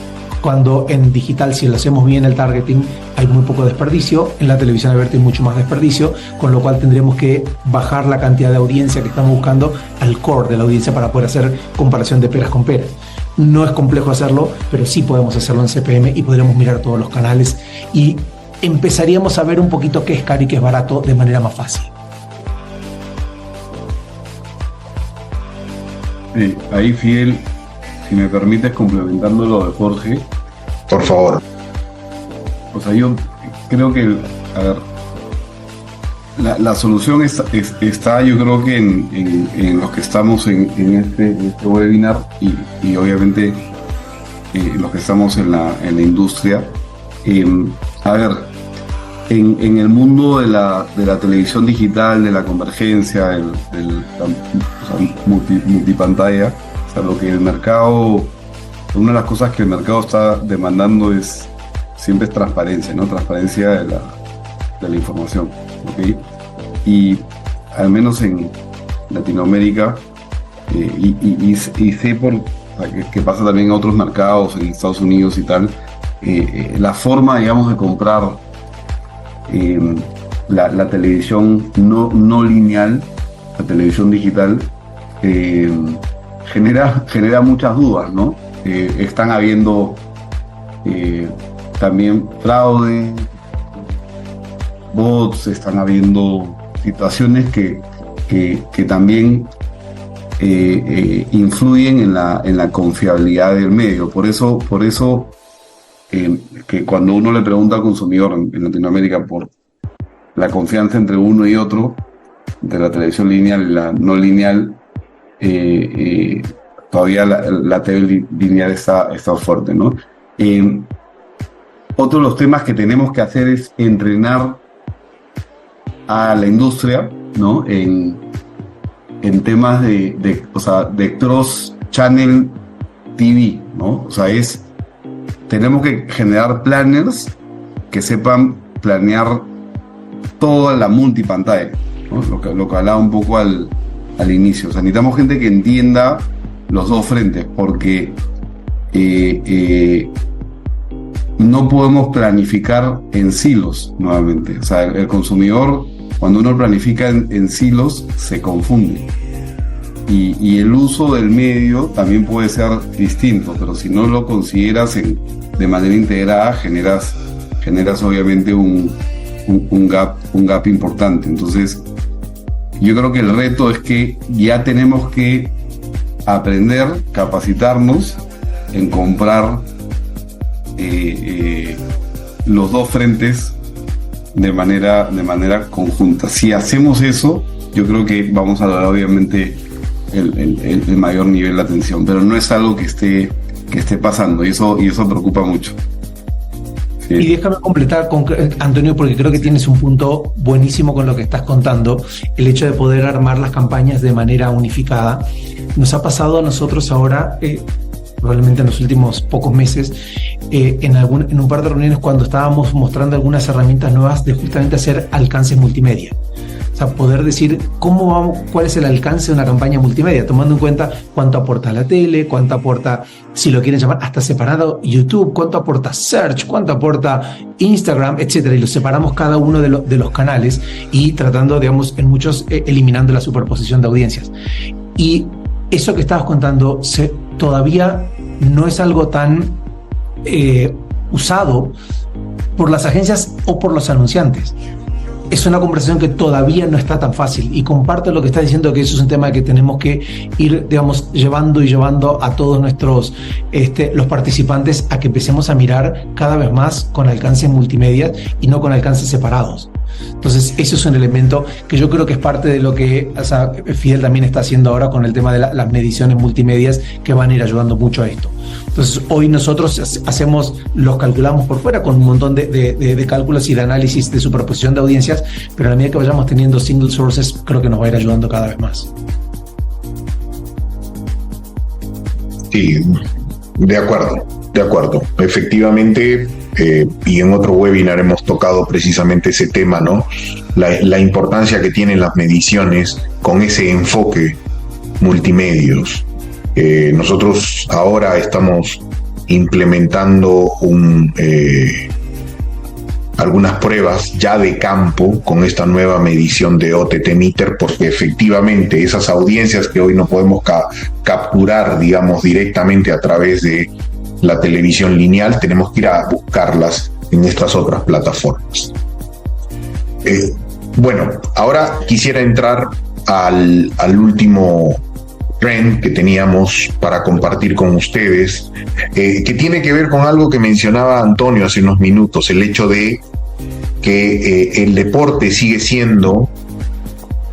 cuando en digital, si lo hacemos bien el targeting, hay muy poco desperdicio, en la televisión abierta hay mucho más desperdicio, con lo cual tendremos que bajar la cantidad de audiencia que estamos buscando al core de la audiencia para poder hacer comparación de peras con peras. No es complejo hacerlo, pero sí podemos hacerlo en CPM y podremos mirar todos los canales y empezaríamos a ver un poquito qué es caro y qué es barato de manera más fácil. Ahí, Fidel, si me permites, complementando lo de Jorge. Por favor. O sea, yo creo que, la solución está, yo creo que en los que estamos en este webinar y obviamente los que estamos en la industria. En el mundo de la televisión digital, de la convergencia, multipantalla, o sea, lo que el mercado, una de las cosas que el mercado está demandando siempre es transparencia, ¿no? Transparencia de la información, ¿ok? Y al menos en Latinoamérica, y sé que pasa también en otros mercados, en Estados Unidos y tal, la forma, digamos, de comprar la televisión no lineal, la televisión digital, genera muchas dudas, ¿no? Están habiendo también fraude, bots, están habiendo situaciones que también influyen en la confiabilidad del medio. Por eso que cuando uno le pregunta al consumidor en Latinoamérica por la confianza entre uno y otro, entre la televisión lineal y la no lineal, todavía la TV lineal está fuerte, ¿no? Otro de los temas que tenemos que hacer es entrenar a la industria, ¿no? En temas de cross-channel TV, ¿no? O sea, tenemos que generar planners que sepan planear toda la multipantalla, ¿no? Lo que hablaba un poco al inicio. O sea, necesitamos gente que entienda los dos frentes, porque no podemos planificar en silos nuevamente. O sea, el consumidor, cuando uno planifica en silos, se confunde. Y el uso del medio también puede ser distinto, pero si no lo consideras de manera integrada, generas obviamente un gap importante. Entonces, yo creo que el reto es que ya tenemos que aprender, capacitarnos en comprar los dos frentes de manera conjunta. Si hacemos eso, yo creo que vamos a lograr obviamente el mayor nivel de atención, pero no es algo que esté pasando, y eso preocupa mucho. Sí. Y déjame completar, Antonio, porque creo que tienes un punto buenísimo con lo que estás contando, el hecho de poder armar las campañas de manera unificada. Nos ha pasado a nosotros ahora, probablemente en los últimos pocos meses, en un par de reuniones, cuando estábamos mostrando algunas herramientas nuevas de justamente hacer alcances multimedia. O sea, poder decir cuál es el alcance de una campaña multimedia, tomando en cuenta cuánto aporta la tele, cuánto aporta, si lo quieren llamar, hasta separado YouTube, cuánto aporta Search, cuánto aporta Instagram, etcétera. Y los separamos cada uno de los canales y tratando, digamos, en muchos, eliminando la superposición de audiencias. Y eso que estabas contando, todavía no es algo tan usado por las agencias o por los anunciantes. Es una conversación que todavía no está tan fácil, y comparto lo que está diciendo, que eso es un tema que tenemos que ir, digamos, llevando a todos nuestros los participantes a que empecemos a mirar cada vez más con alcance multimedia y no con alcances separados. Entonces, eso es un elemento que yo creo que es parte de lo que, o sea, Fidel también está haciendo ahora con el tema de las mediciones multimedias, que van a ir ayudando mucho a esto. Entonces, hoy nosotros los calculamos por fuera con un montón de cálculos y de análisis de superposición de audiencias, pero a la medida que vayamos teniendo single sources, creo que nos va a ir ayudando cada vez más. Sí, de acuerdo. Efectivamente, y en otro webinar hemos tocado precisamente ese tema, ¿no? La importancia que tienen las mediciones con ese enfoque multimedios. Nosotros ahora estamos implementando algunas pruebas ya de campo con esta nueva medición de OTT Meter, porque efectivamente esas audiencias que hoy no podemos capturar, digamos, directamente a través de la televisión lineal, tenemos que ir a buscarlas en estas otras plataformas. Bueno, ahora quisiera entrar al último trend que teníamos para compartir con ustedes, que tiene que ver con algo que mencionaba Antonio hace unos minutos, el hecho de que el deporte sigue siendo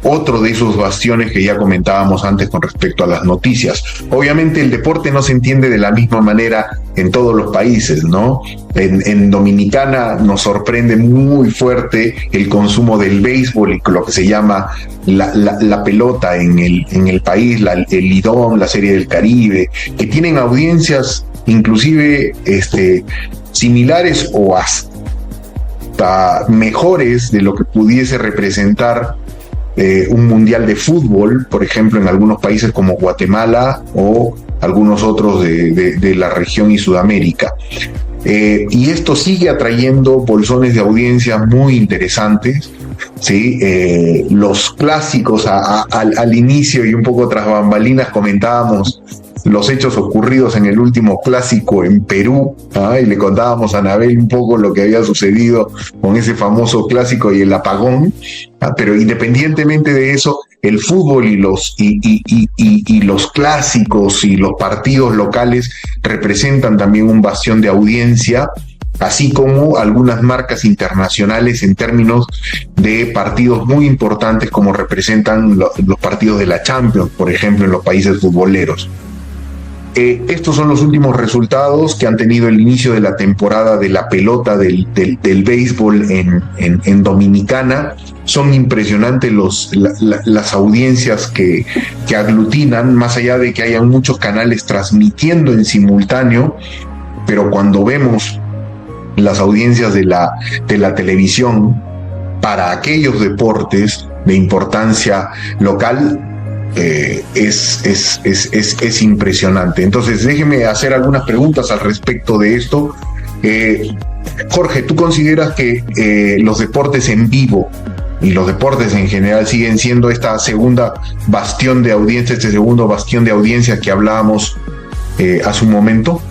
otro de esos bastiones que ya comentábamos antes con respecto a las noticias. Obviamente el deporte no se entiende de la misma manera en todos los países, ¿no? En Dominicana nos sorprende muy fuerte el consumo del béisbol y lo que se llama la pelota en el país, el Lidón, la Serie del Caribe, que tienen audiencias inclusive similares o hasta mejores de lo que pudiese representar un mundial de fútbol, por ejemplo, en algunos países como Guatemala o algunos otros de la región y Sudamérica. Y esto sigue atrayendo bolsones de audiencia muy interesantes, ¿sí? Los clásicos al inicio y un poco tras bambalinas comentábamos los hechos ocurridos en el último clásico en Perú, y le contábamos a Anabel un poco lo que había sucedido con ese famoso clásico y el apagón, pero independientemente de eso, el fútbol y los clásicos y los partidos locales representan también un bastión de audiencia, así como algunas marcas internacionales en términos de partidos muy importantes como representan los partidos de la Champions, por ejemplo, en los países futboleros. Estos son los últimos resultados que han tenido el inicio de la temporada de la pelota del béisbol en Dominicana. Son impresionantes las audiencias que aglutinan, más allá de que hayan muchos canales transmitiendo en simultáneo, pero cuando vemos las audiencias de la televisión para aquellos deportes de importancia local, es impresionante. Entonces, déjeme hacer algunas preguntas al respecto de esto. Jorge, ¿tú consideras que los deportes en vivo y los deportes en general siguen siendo esta segunda bastión de audiencia, este segundo bastión de audiencia que hablábamos hace un momento?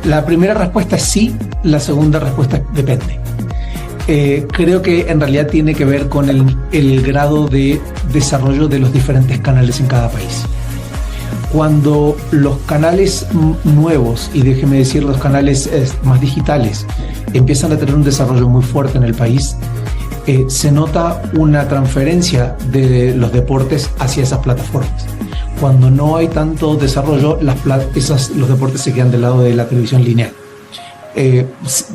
La primera respuesta es sí, la segunda respuesta depende. Creo que en realidad tiene que ver con el grado de desarrollo de los diferentes canales en cada país. Cuando los canales nuevos, y déjeme decir los canales más digitales, empiezan a tener un desarrollo muy fuerte en el país, se nota una transferencia de los deportes hacia esas plataformas. Cuando no hay tanto desarrollo, los deportes se quedan del lado de la televisión lineal.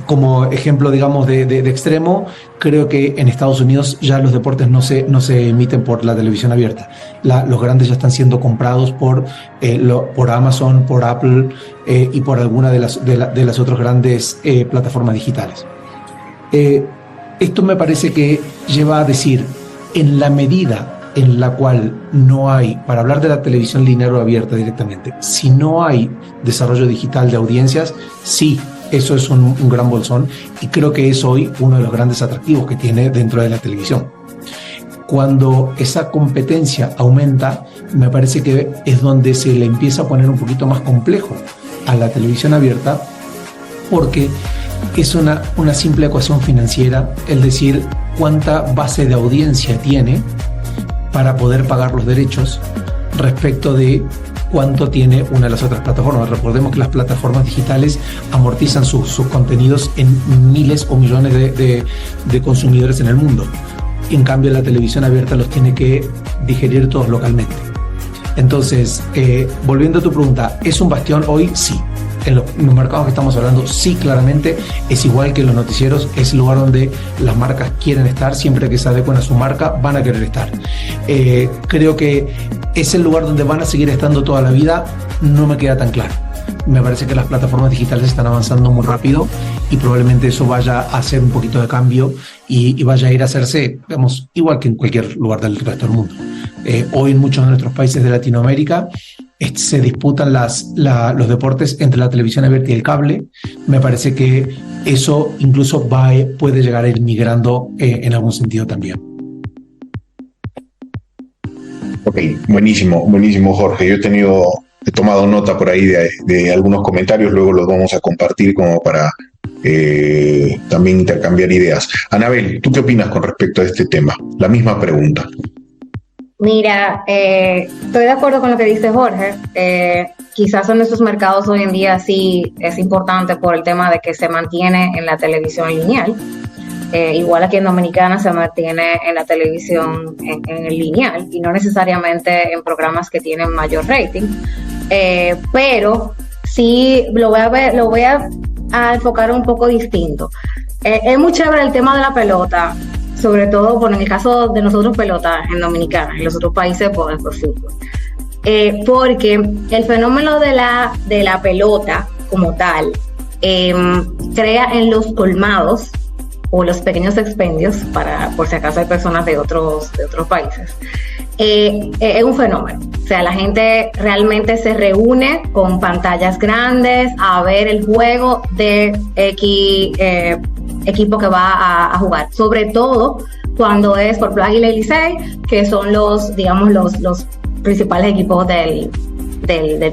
Como ejemplo, digamos, de extremo, creo que en Estados Unidos ya los deportes no se emiten por la televisión abierta. Los grandes ya están siendo comprados por Amazon, por Apple y por alguna de las otras grandes plataformas digitales. Esto me parece que lleva a decir, en la medida en la cual no hay, para hablar de la televisión lineal o abierta directamente, si no hay desarrollo digital de audiencias, sí, eso es un gran bolsón, y creo que es hoy uno de los grandes atractivos que tiene dentro de la televisión. Cuando esa competencia aumenta, me parece que es donde se le empieza a poner un poquito más complejo a la televisión abierta, porque es una simple ecuación financiera, el decir cuánta base de audiencia tiene para poder pagar los derechos respecto de cuánto tiene una de las otras plataformas. Recordemos que las plataformas digitales amortizan sus contenidos en miles o millones de consumidores en el mundo. En cambio, la televisión abierta los tiene que digerir todos localmente. Entonces, volviendo a tu pregunta, ¿es un bastión hoy? Sí. En los mercados que estamos hablando, sí, claramente, es igual que los noticieros, es el lugar donde las marcas quieren estar, siempre que se adecuen a su marca, van a querer estar. Creo que es el lugar donde van a seguir estando toda la vida, no me queda tan claro. Me parece que las plataformas digitales están avanzando muy rápido y probablemente eso vaya a hacer un poquito de cambio y vaya a ir a hacerse, digamos, igual que en cualquier lugar del resto del mundo. Hoy en muchos de nuestros países de Latinoamérica se disputan los deportes entre la televisión abierta y el cable. Me parece que eso incluso puede llegar a ir migrando en algún sentido también. Ok, buenísimo Jorge. Yo he tomado nota por ahí de algunos comentarios, luego los vamos a compartir como para también intercambiar ideas. Anabel, ¿tú qué opinas con respecto a este tema? La misma pregunta. Mira, estoy de acuerdo con lo que dice Jorge. Quizás en estos mercados hoy en día sí es importante por el tema de que se mantiene en la televisión lineal. Igual aquí en Dominicana se mantiene en la televisión en el lineal y no necesariamente en programas que tienen mayor rating. Pero sí lo voy a enfocar un poco distinto. Es muy chévere el tema de la pelota, sobre todo en el caso de nosotros pelota en Dominicana, en los otros países por fútbol. Porque el fenómeno de la pelota como tal crea en los colmados o los pequeños expendios, por si acaso hay personas de otros países, es un fenómeno. O sea, la gente realmente se reúne con pantallas grandes a ver el juego de equipo que va a jugar, sobre todo cuando es por ejemplo Águila y Licey, que son los principales equipos del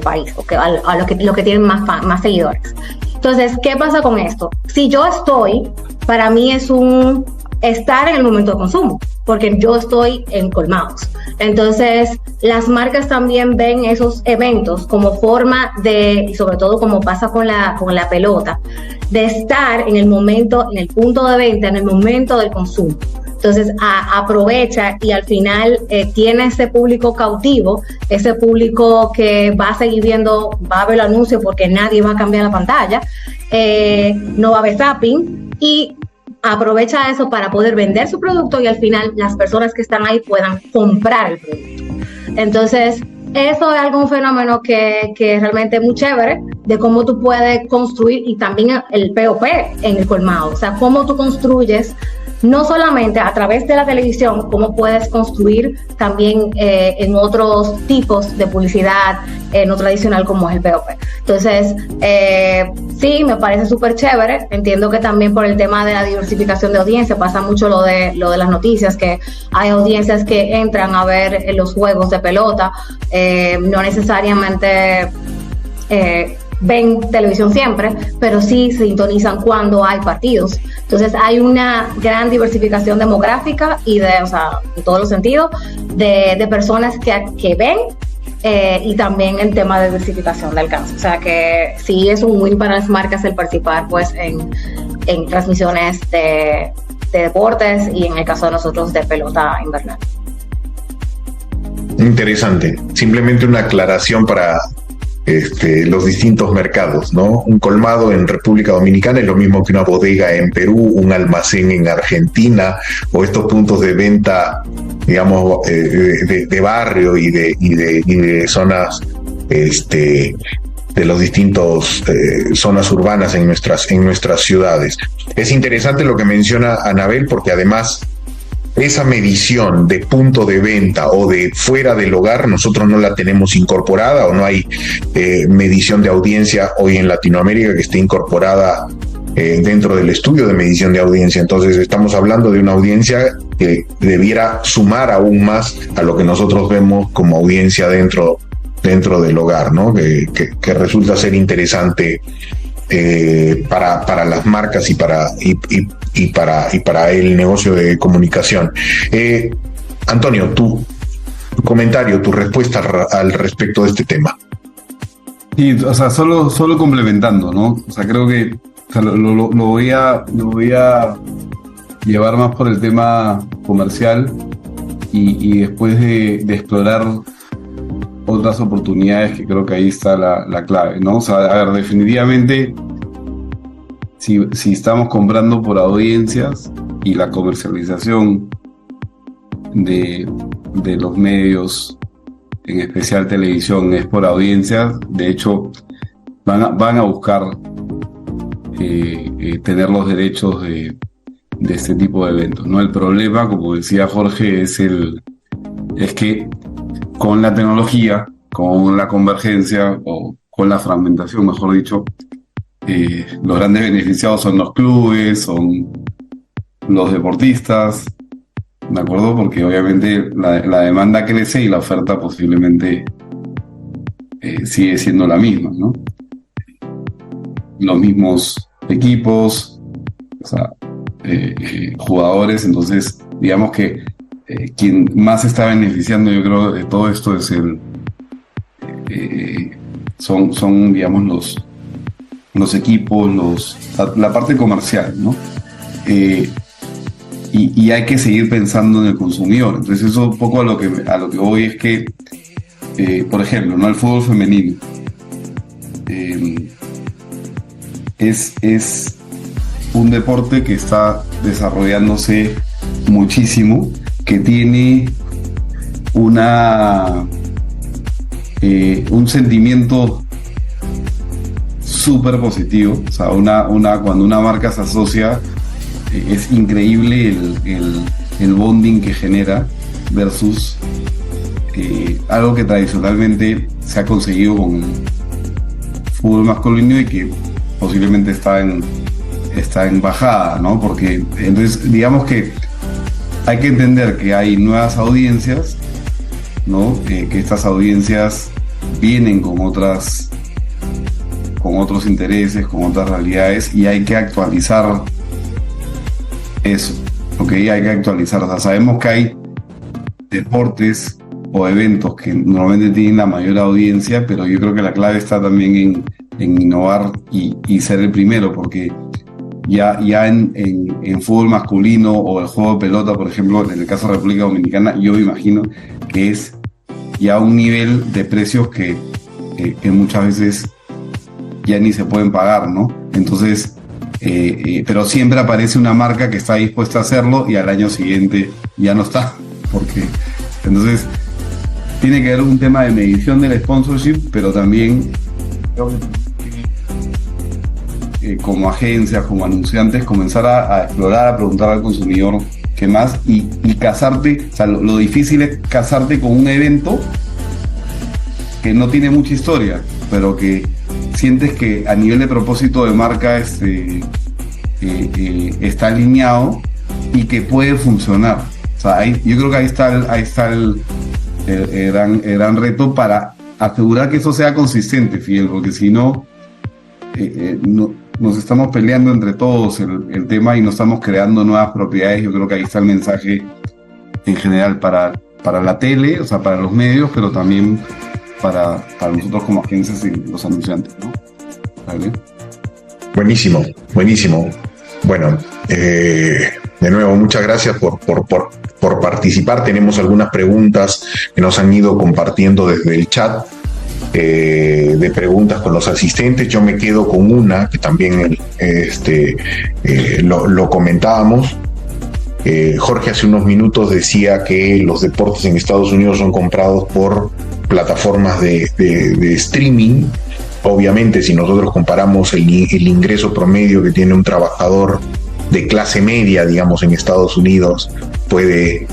país, o que, a los que tienen más seguidores. Entonces, ¿qué pasa con esto? Si yo estoy, para mí es un estar en el momento de consumo, porque yo estoy en colmados. Entonces, las marcas también ven esos eventos como forma de, y sobre todo como pasa con la pelota, de estar en el momento, en el punto de venta, en el momento del consumo. Entonces aprovecha y al final tiene ese público cautivo, ese público que va a seguir viendo, va a ver el anuncio porque nadie va a cambiar la pantalla, no va a haber zapping y aprovecha eso para poder vender su producto y al final las personas que están ahí puedan comprar el producto. Entonces eso es algún fenómeno que realmente es muy chévere, de cómo tú puedes construir, y también el POP en el colmado, o sea, cómo tú construyes no solamente a través de la televisión, cómo puedes construir también en otros tipos de publicidad no tradicional como es el POP. Entonces, sí, me parece súper chévere. Entiendo que también por el tema de la diversificación de audiencia pasa mucho lo de las noticias, que hay audiencias que entran a ver los juegos de pelota, no necesariamente ven televisión siempre, pero sí sintonizan cuando hay partidos. Entonces hay una gran diversificación demográfica y o sea, en todos los sentidos, de personas que ven, y también el tema de diversificación de alcance. O sea que sí es un win para las marcas el participar pues en transmisiones de deportes y en el caso de nosotros de pelota invernal. Interesante. Simplemente una aclaración para los distintos mercados, ¿no? Un colmado en República Dominicana es lo mismo que una bodega en Perú, un almacén en Argentina, o estos puntos de venta, digamos, de barrio y de zonas, de los distintos zonas urbanas en nuestras ciudades. Es interesante lo que menciona Anabel, porque además esa medición de punto de venta o de fuera del hogar, nosotros no la tenemos incorporada, o no hay medición de audiencia hoy en Latinoamérica que esté incorporada dentro del estudio de medición de audiencia. Entonces estamos hablando de una audiencia que debiera sumar aún más a lo que nosotros vemos como audiencia dentro del hogar, ¿no? Que resulta ser interesante para las marcas y para el negocio de comunicación. Antonio, tu comentario, tu respuesta al respecto de este tema. Sí, o sea, solo complementando, ¿no? O sea, creo que lo voy a llevar más por el tema comercial y después de explorar otras oportunidades, que creo que ahí está la clave, ¿no? O sea, a ver, definitivamente, si estamos comprando por audiencias y la comercialización de los medios, en especial televisión, es por audiencias, de hecho, van a buscar tener los derechos de este tipo de eventos, ¿no? El problema, como decía Jorge, es que con la tecnología, con la convergencia o con la fragmentación, mejor dicho, los grandes beneficiados son los clubes, son los deportistas, ¿de acuerdo? Porque obviamente la demanda crece y la oferta posiblemente sigue siendo la misma, ¿no? Los mismos equipos, o sea, jugadores, entonces digamos que quien más está beneficiando, yo creo, de todo esto es son digamos los equipos, la parte comercial, ¿no? Y hay que seguir pensando en el consumidor. Entonces eso un poco a lo que voy es que, por ejemplo, ¿no? El fútbol femenino es un deporte que está desarrollándose muchísimo, que tiene un sentimiento súper positivo. O sea, cuando una marca se asocia, es increíble el bonding que genera versus algo que tradicionalmente se ha conseguido con el fútbol masculino y que posiblemente está en bajada, ¿no? Porque entonces digamos que hay que entender que hay nuevas audiencias, ¿no? Que estas audiencias vienen con otros intereses, con otras realidades, y hay que actualizar eso, ¿ok? Hay que actualizar. O sea, sabemos que hay deportes o eventos que normalmente tienen la mayor audiencia, pero yo creo que la clave está también en innovar y ser el primero, porque ya en fútbol masculino o el juego de pelota, por ejemplo, en el caso de República Dominicana, yo me imagino que es ya un nivel de precios que muchas veces ya ni se pueden pagar, ¿no? Entonces, pero siempre aparece una marca que está dispuesta a hacerlo y al año siguiente ya no está, porque entonces tiene que haber un tema de medición del sponsorship, pero también como agencias, como anunciantes, comenzar a explorar, a preguntar al consumidor qué más y casarte. O sea, lo difícil es casarte con un evento que no tiene mucha historia, pero que sientes que a nivel de propósito de marca está alineado y que puede funcionar. O sea, yo creo que ahí está el gran reto para asegurar que eso sea consistente, Fidel, porque si no, nos estamos peleando entre todos el tema y no estamos creando nuevas propiedades. Yo creo que ahí está el mensaje en general para la tele, o sea, para los medios, pero también para nosotros como agencias y los anunciantes, ¿no? ¿Vale? Buenísimo. Bueno, de nuevo, muchas gracias por participar. Tenemos algunas preguntas que nos han ido compartiendo desde el chat de preguntas con los asistentes. Yo me quedo con una que también lo comentábamos. Jorge hace unos minutos decía que los deportes en Estados Unidos son comprados por plataformas de streaming. Obviamente, si nosotros comparamos el ingreso promedio que tiene un trabajador de clase media, digamos, en Estados Unidos, puede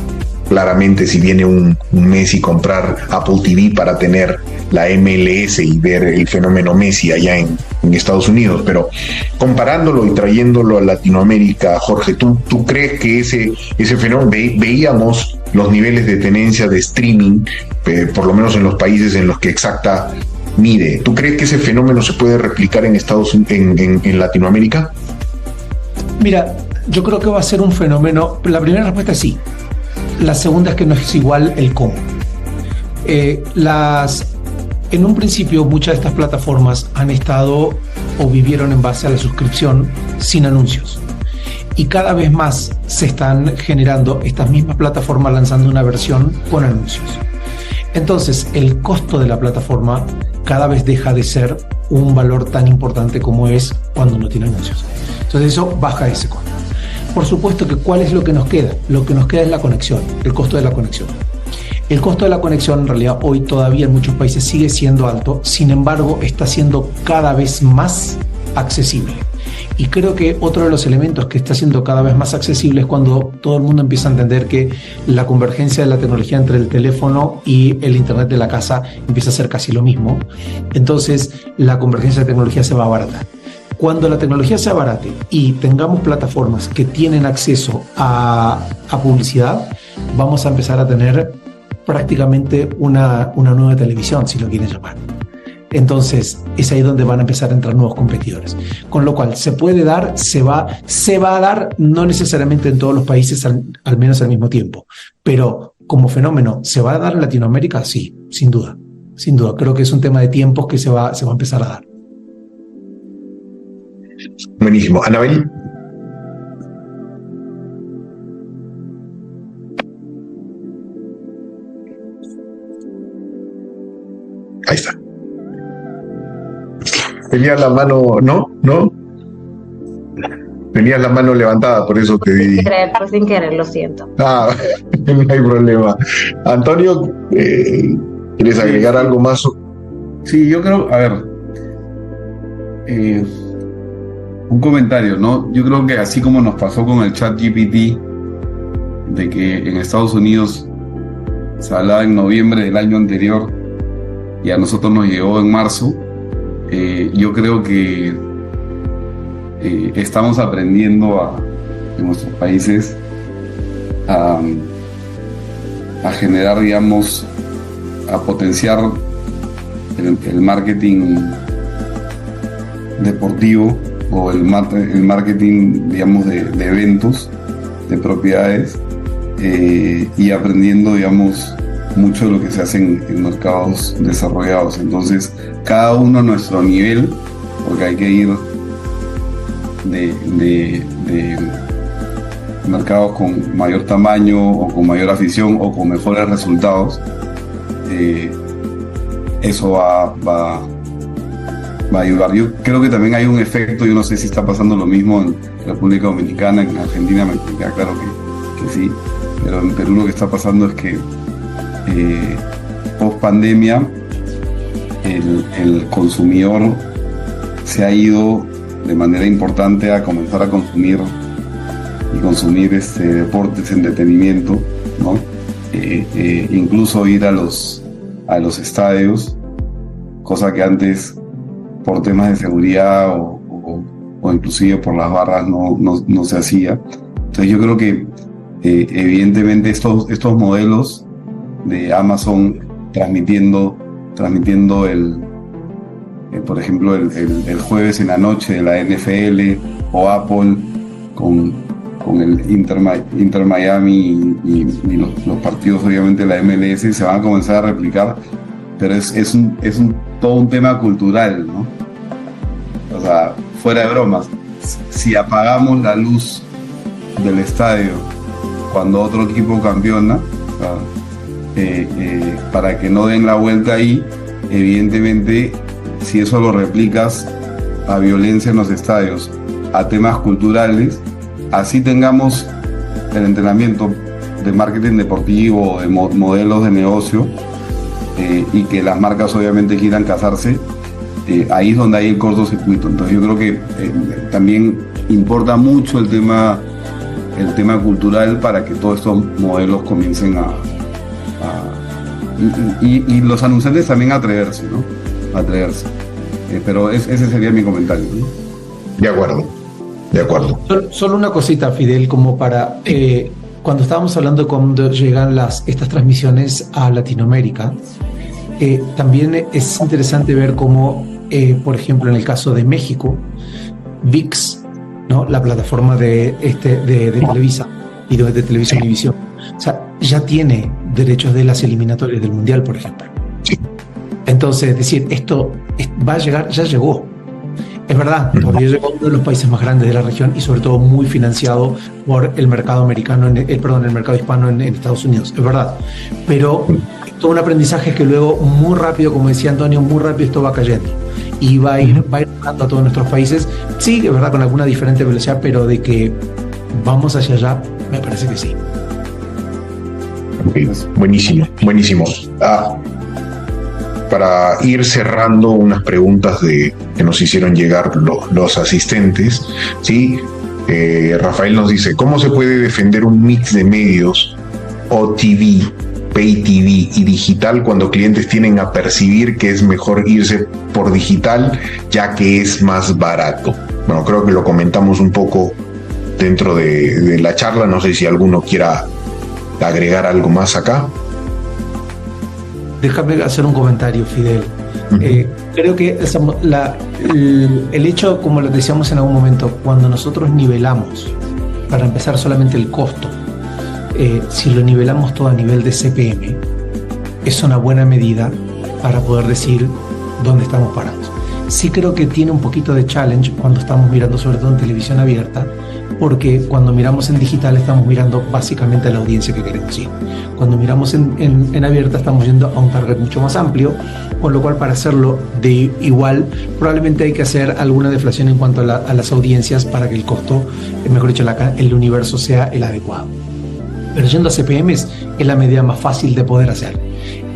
claramente, si viene un mes y comprar Apple TV para tener la MLS y ver el fenómeno Messi allá en Estados Unidos, pero comparándolo y trayéndolo a Latinoamérica, Jorge, ¿tú crees que ese fenómeno, veíamos los niveles de tenencia de streaming, por lo menos en los países en los que Exacta mide? ¿Tú crees que ese fenómeno se puede replicar en Latinoamérica? Mira, yo creo que va a ser un fenómeno. La primera respuesta es sí. La segunda es que no es igual el cómo. En un principio, muchas de estas plataformas han estado o vivieron en base a la suscripción sin anuncios. Y cada vez más se están generando estas mismas plataformas lanzando una versión con anuncios. Entonces, el costo de la plataforma cada vez deja de ser un valor tan importante como es cuando no tiene anuncios. Entonces, eso baja ese costo. Por supuesto que ¿cuál es lo que nos queda? Lo que nos queda es la conexión, el costo de la conexión. El costo de la conexión en realidad hoy todavía en muchos países sigue siendo alto, sin embargo está siendo cada vez más accesible. Y creo que otro de los elementos que está siendo cada vez más accesible es cuando todo el mundo empieza a entender que la convergencia de la tecnología entre el teléfono y el internet de la casa empieza a ser casi lo mismo. Entonces la convergencia de tecnología se va a abaratar. Cuando la tecnología se abarate y tengamos plataformas que tienen acceso a publicidad, vamos a empezar a tener prácticamente una nueva televisión, si lo quieren llamar. Entonces es ahí donde van a empezar a entrar nuevos competidores. Con lo cual se puede dar, se va a dar, no necesariamente en todos los países al menos al mismo tiempo, pero como fenómeno, ¿se va a dar en Latinoamérica? Sí, sin duda. Sin duda, creo que es un tema de tiempos que se va a empezar a dar. Buenísimo. Anabel. Ahí está. Tenía la mano, ¿no? Tenía la mano levantada, por eso te di. Sin querer, lo siento. No hay problema. Antonio, ¿quieres agregar algo más? Sí, yo creo, a ver, un comentario, ¿no? Yo creo que así como nos pasó con el ChatGPT, de que en Estados Unidos se hablaba en noviembre del año anterior y a nosotros nos llegó en marzo, yo creo que estamos aprendiendo en nuestros países a generar, digamos, a potenciar el marketing deportivo o el marketing, digamos, de eventos, de propiedades, y aprendiendo, digamos, mucho de lo que se hace en mercados desarrollados. Entonces, cada uno a nuestro nivel, porque hay que ir de mercados con mayor tamaño o con mayor afición o con mejores resultados, eso va a ayudar. Yo creo que también hay un efecto, yo no sé si está pasando lo mismo en República Dominicana, en Argentina me queda claro que sí, pero en Perú lo que está pasando es que post pandemia el consumidor se ha ido de manera importante a comenzar a consumir deportes, entretenimiento, ¿no? Incluso ir a los estadios, cosa que antes por temas de seguridad o inclusive por las barras no se hacía. Entonces yo creo que evidentemente estos modelos de Amazon transmitiendo por ejemplo el jueves en la noche de la NFL, o Apple con el Inter Miami y los partidos obviamente de la MLS se van a comenzar a replicar, pero es todo un tema cultural, ¿no? O sea, fuera de bromas, si apagamos la luz del estadio cuando otro equipo campeona, o sea, para que no den la vuelta ahí, evidentemente, si eso lo replicas a violencia en los estadios, a temas culturales, así tengamos el entrenamiento de marketing deportivo, de modelos de negocio, y que las marcas obviamente quieran casarse, ahí es donde hay el cortocircuito. Entonces yo creo que también importa mucho el tema y los anunciantes también atreverse, ¿no? Atreverse. Pero ese sería mi comentario, ¿no? De acuerdo. Solo una cosita, Fidel, como para... cuando estábamos hablando de cuando llegan estas transmisiones a Latinoamérica, también es interesante ver cómo, por ejemplo, en el caso de México, ViX, ¿no? La plataforma de Televisa y de Televisa Univisión, o sea, ya tiene derechos de las eliminatorias del Mundial, por ejemplo. Sí. Entonces, es decir, esto va a llegar, ya llegó. Es verdad, todavía llegó a uno de los países más grandes de la región y sobre todo muy financiado por el mercado americano, el mercado hispano en Estados Unidos, es verdad. Pero todo un aprendizaje que luego muy rápido, como decía Antonio, muy rápido esto va cayendo y va a ir llegando a todos nuestros países. Sí, es verdad, con alguna diferente velocidad, pero de que vamos hacia allá, me parece que sí. Okay. Buenísimo. Para ir cerrando unas preguntas que nos hicieron llegar los asistentes, ¿sí? Rafael nos dice, ¿cómo se puede defender un mix de medios OTV, Pay TV y digital cuando clientes tienden a percibir que es mejor irse por digital ya que es más barato? Bueno, creo que lo comentamos un poco dentro de la charla, no sé si alguno quiera agregar algo más acá. Déjame hacer un comentario, Fidel. Creo que el hecho, como lo decíamos en algún momento, cuando nosotros nivelamos, para empezar solamente el costo, si lo nivelamos todo a nivel de CPM, es una buena medida para poder decir dónde estamos parados. Sí creo que tiene un poquito de challenge cuando estamos mirando sobre todo en televisión abierta, porque cuando miramos en digital estamos mirando básicamente a la audiencia que queremos ir. Cuando miramos en abierta estamos yendo a un target mucho más amplio, con lo cual para hacerlo de igual probablemente hay que hacer alguna deflación en cuanto a las audiencias para que el costo, mejor dicho, el universo sea el adecuado. Pero yendo a CPMs es la medida más fácil de poder hacer.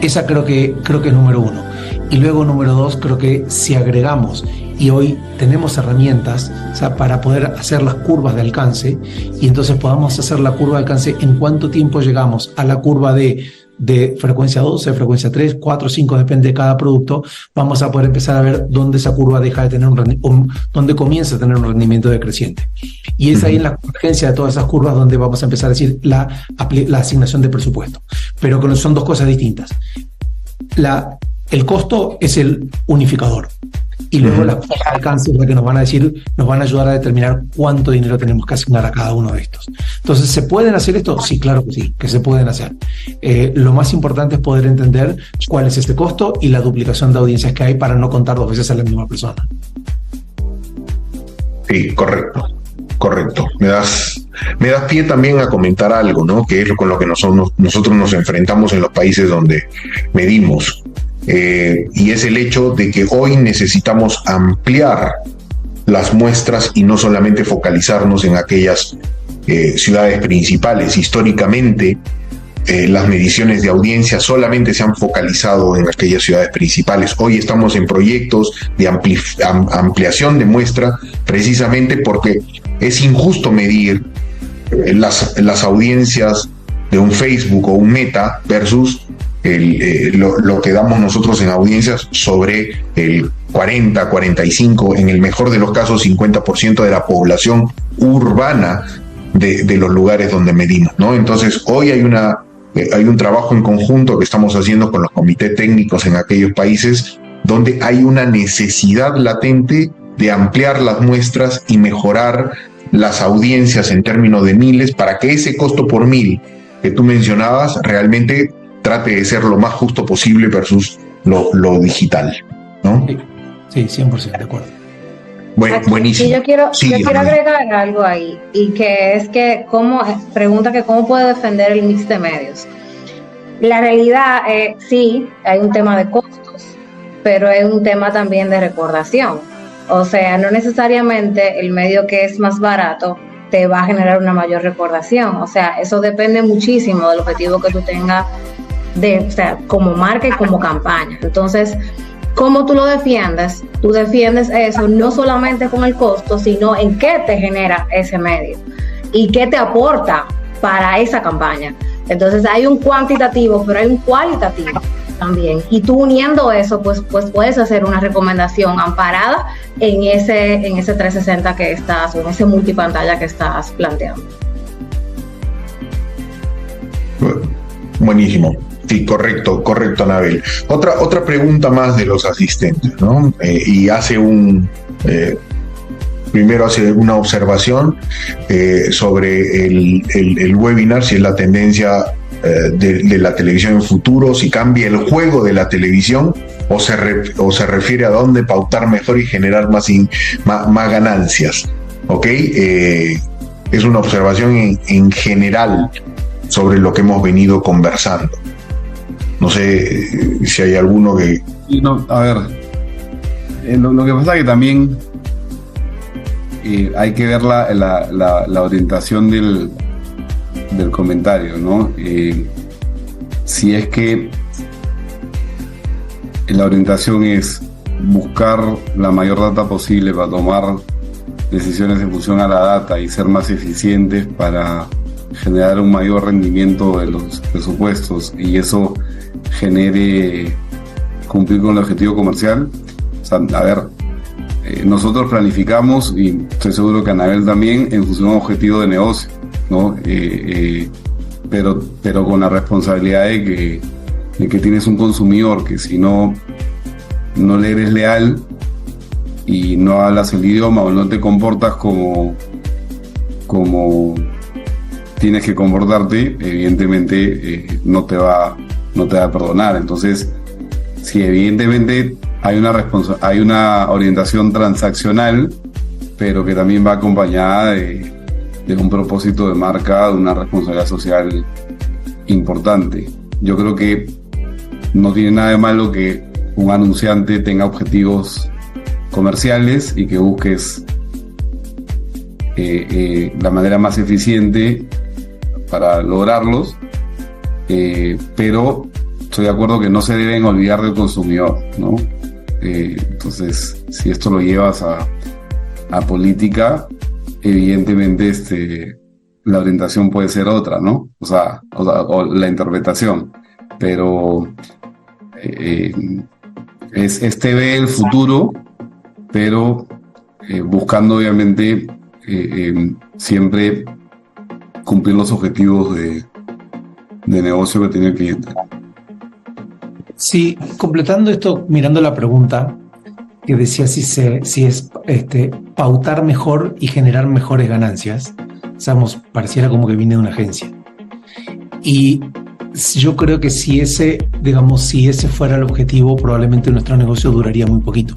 Esa creo que es número uno. Y luego número dos, creo que si agregamos, y hoy tenemos herramientas, o sea, para poder hacer las curvas de alcance, y entonces podamos hacer la curva de alcance en cuánto tiempo llegamos a la curva de frecuencia 12, frecuencia 3, 4, 5, depende de cada producto, vamos a poder empezar a ver dónde esa curva deja de tener dónde comienza a tener un rendimiento decreciente. Y es ahí en la convergencia de todas esas curvas donde vamos a empezar a decir la asignación de presupuesto. Pero son dos cosas distintas. El costo es el unificador. Y luego las alcances que nos van a ayudar a determinar cuánto dinero tenemos que asignar a cada uno de estos. Entonces, ¿se pueden hacer esto? Sí, claro que sí, que se pueden hacer. Lo más importante es poder entender cuál es este costo y la duplicación de audiencias que hay para no contar dos veces a la misma persona. Sí, correcto. Me das pie también a comentar algo, ¿no? Que es con lo que nosotros nos enfrentamos en los países donde medimos. Y es el hecho de que hoy necesitamos ampliar las muestras y no solamente focalizarnos en aquellas ciudades principales. Históricamente, las mediciones de audiencia solamente se han focalizado en aquellas ciudades principales. Hoy estamos en proyectos de ampliación de muestra precisamente porque es injusto medir las audiencias de un Facebook o un Meta versus lo que damos nosotros en audiencias sobre el 40, 45, en el mejor de los casos 50% de la población urbana de los lugares donde medimos, ¿no? Entonces hoy hay un trabajo en conjunto que estamos haciendo con los comités técnicos en aquellos países donde hay una necesidad latente de ampliar las muestras y mejorar las audiencias en términos de miles para que ese costo por mil que tú mencionabas realmente trate de ser lo más justo posible versus lo digital, ¿no? Sí, 100% de acuerdo. Buenísimo. Sí, yo quiero agregar algo ahí, y que es que pregunta que cómo puede defender el mix de medios. La realidad, sí, hay un tema de costos, pero hay un tema también de recordación. O sea, no necesariamente el medio que es más barato te va a generar una mayor recordación. O sea, eso depende muchísimo del objetivo que tú tengas o sea, como marca y como campaña. Entonces, ¿cómo tú lo defiendes? Tú defiendes eso no solamente con el costo, sino en qué te genera ese medio y qué te aporta para esa campaña. Entonces hay un cuantitativo, pero hay un cualitativo también. Y tú uniendo eso, pues puedes hacer una recomendación amparada en ese 360 que estás, o en ese multipantalla que estás planteando. Buenísimo. Sí, correcto, Anabel. Otra pregunta más de los asistentes, ¿no? Y primero hace una observación sobre el webinar, si es la tendencia de la televisión en futuro, si cambia el juego de la televisión o se refiere a dónde pautar mejor y generar más ganancias. ¿Ok? Es una observación en general sobre lo que hemos venido conversando. No sé si hay alguno que... No, a ver, lo que pasa es que también hay que ver la orientación del comentario, ¿no? Si es que la orientación es buscar la mayor data posible para tomar decisiones en función a la data y ser más eficientes para generar un mayor rendimiento de los presupuestos y eso genere cumplir con el objetivo comercial. O sea, a ver, nosotros planificamos, y estoy seguro que Anabel también, en función a un objetivo de negocio, ¿no? Pero con la responsabilidad de que tienes un consumidor que si no le eres leal y no hablas el idioma o no te comportas como tienes que comportarte, evidentemente no te va a perdonar. Entonces, sí, evidentemente hay una orientación transaccional, pero que también va acompañada de un propósito de marca, de una responsabilidad social importante. Yo creo que no tiene nada de malo que un anunciante tenga objetivos comerciales y que busques la manera más eficiente para lograrlos, pero estoy de acuerdo que no se deben olvidar del consumidor, ¿no? Entonces, si esto lo llevas a política, evidentemente la orientación puede ser otra, ¿no? O la interpretación, pero este ve el futuro, pero buscando obviamente siempre cumplir los objetivos de negocio que tiene el cliente. Sí, completando esto, mirando la pregunta que decía si es pautar mejor y generar mejores ganancias, pareciera como que viene de una agencia. Y yo creo que si ese fuera el objetivo, probablemente nuestro negocio duraría muy poquito.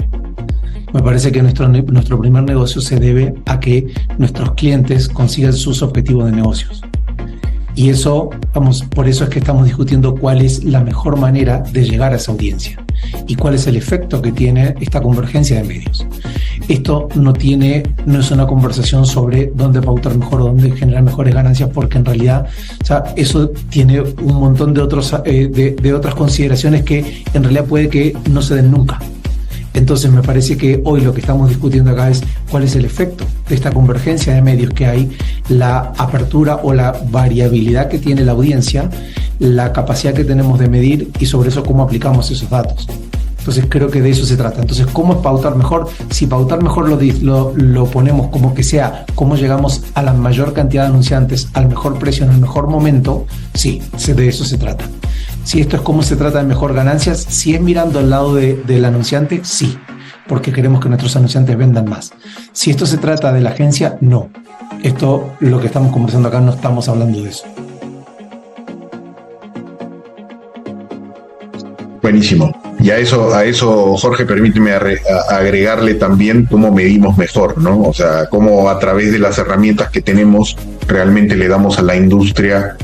Me parece que nuestro primer negocio se debe a que nuestros clientes consigan sus objetivos de negocios. Y eso, por eso es que estamos discutiendo cuál es la mejor manera de llegar a esa audiencia y cuál es el efecto que tiene esta convergencia de medios. Esto no es una conversación sobre dónde pautar mejor o dónde generar mejores ganancias, porque en realidad, eso tiene un montón de otras consideraciones que en realidad puede que no se den nunca. Entonces me parece que hoy lo que estamos discutiendo acá es cuál es el efecto de esta convergencia de medios que hay, la apertura o la variabilidad que tiene la audiencia, la capacidad que tenemos de medir y sobre eso cómo aplicamos esos datos. Entonces creo que de eso se trata. Entonces, ¿cómo es pautar mejor? Si pautar mejor lo ponemos como que sea cómo llegamos a la mayor cantidad de anunciantes al mejor precio en el mejor momento, sí, de eso se trata. Si esto es cómo se trata de mejor ganancias, si es mirando al lado del anunciante, sí, porque queremos que nuestros anunciantes vendan más. Si esto se trata de la agencia, no. Esto, lo que estamos conversando acá, no estamos hablando de eso. Buenísimo. Y a eso, Jorge, permíteme agregarle también cómo medimos mejor, ¿no? O sea, cómo a través de las herramientas que tenemos realmente le damos a la industria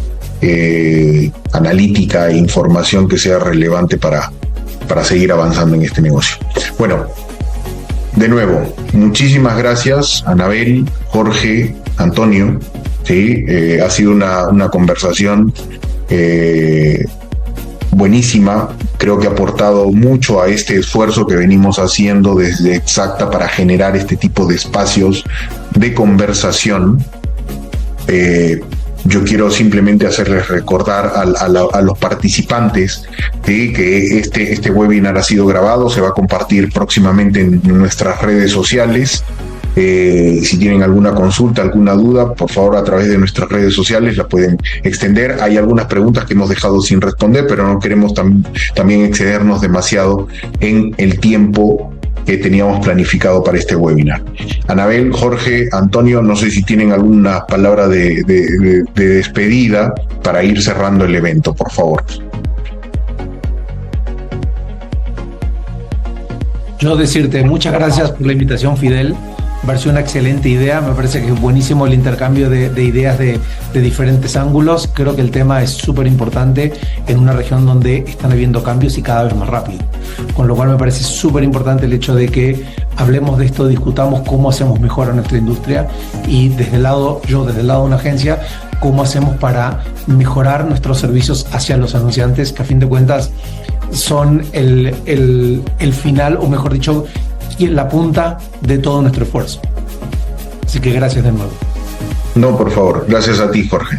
analítica e información que sea relevante para seguir avanzando en este negocio. Bueno, de nuevo, muchísimas gracias, Anabel, Jorge, Antonio. ¿Sí? Ha sido una conversación buenísima. Creo que ha aportado mucho a este esfuerzo que venimos haciendo desde Xacta para generar este tipo de espacios de conversación. Yo quiero simplemente hacerles recordar a los participantes, ¿sí?, que este webinar ha sido grabado, se va a compartir próximamente en nuestras redes sociales. Si tienen alguna consulta, alguna duda, por favor, a través de nuestras redes sociales la pueden extender. Hay algunas preguntas que hemos dejado sin responder, pero no queremos también excedernos demasiado en el tiempo que teníamos planificado para este webinar. Anabel, Jorge, Antonio, no sé si tienen alguna palabra de despedida para ir cerrando el evento, por favor. Yo decirte muchas gracias por la invitación, Fidel. Me pareció una excelente idea, me parece que es buenísimo el intercambio de ideas de diferentes ángulos. Creo que el tema es súper importante en una región donde están habiendo cambios y cada vez más rápido. Con lo cual me parece súper importante el hecho de que hablemos de esto, discutamos cómo hacemos mejor a nuestra industria y desde el lado de una agencia, cómo hacemos para mejorar nuestros servicios hacia los anunciantes, que a fin de cuentas son el final, o mejor dicho, la punta de todo nuestro esfuerzo. Así que gracias de nuevo. No, por favor, gracias a ti, Jorge.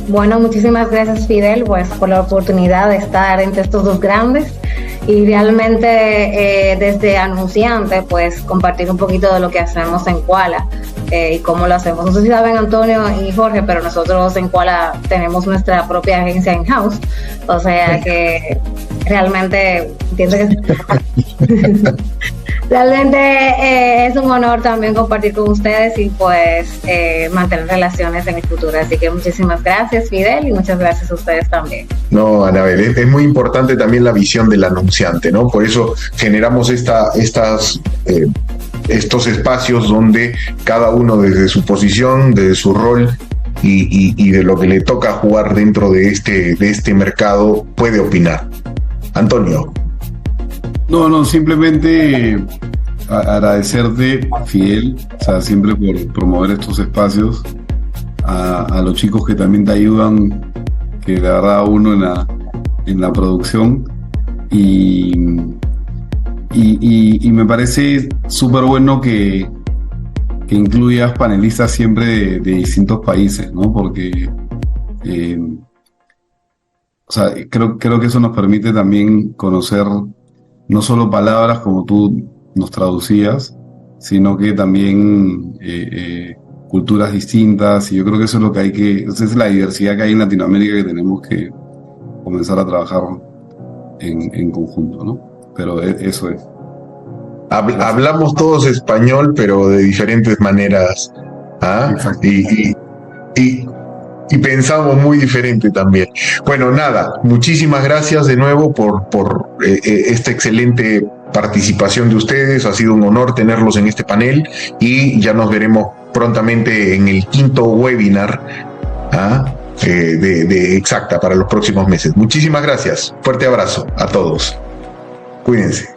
Bueno, muchísimas gracias, Fidel, pues por la oportunidad de estar entre estos dos grandes y realmente desde anunciante, pues compartir un poquito de lo que hacemos en Quala y cómo lo hacemos. No sé si saben Antonio y Jorge, pero nosotros en Quala tenemos nuestra propia agencia in-house, o sea que realmente entiendo que realmente es un honor también compartir con ustedes y pues mantener relaciones en el futuro. Así que muchísimas gracias, Fidel, y muchas gracias a ustedes también. No, Anabel, es muy importante también la visión del anunciante, ¿no? Por eso generamos estos espacios donde cada uno desde su posición, desde su rol y de lo que le toca jugar dentro de este mercado puede opinar. Antonio. No, simplemente agradecerte, Fidel, o sea, siempre por promover estos espacios, a los chicos que también te ayudan, que de verdad uno en la producción, y me parece súper bueno que incluyas panelistas siempre de distintos países, ¿no? Porque o sea, creo que eso nos permite también conocer no solo palabras como tú nos traducías, sino que también culturas distintas, y yo creo que eso es lo que esa es la diversidad que hay en Latinoamérica, que tenemos que comenzar a trabajar en conjunto, ¿no? Pero eso es. Hablamos todos español, pero de diferentes maneras, ¿ah? Y pensamos muy diferente también. Bueno, nada, muchísimas gracias de nuevo por esta excelente participación de ustedes. Ha sido un honor tenerlos en este panel y ya nos veremos prontamente en el 5º webinar de Exacta para los próximos meses. Muchísimas gracias. Fuerte abrazo a todos. Cuídense.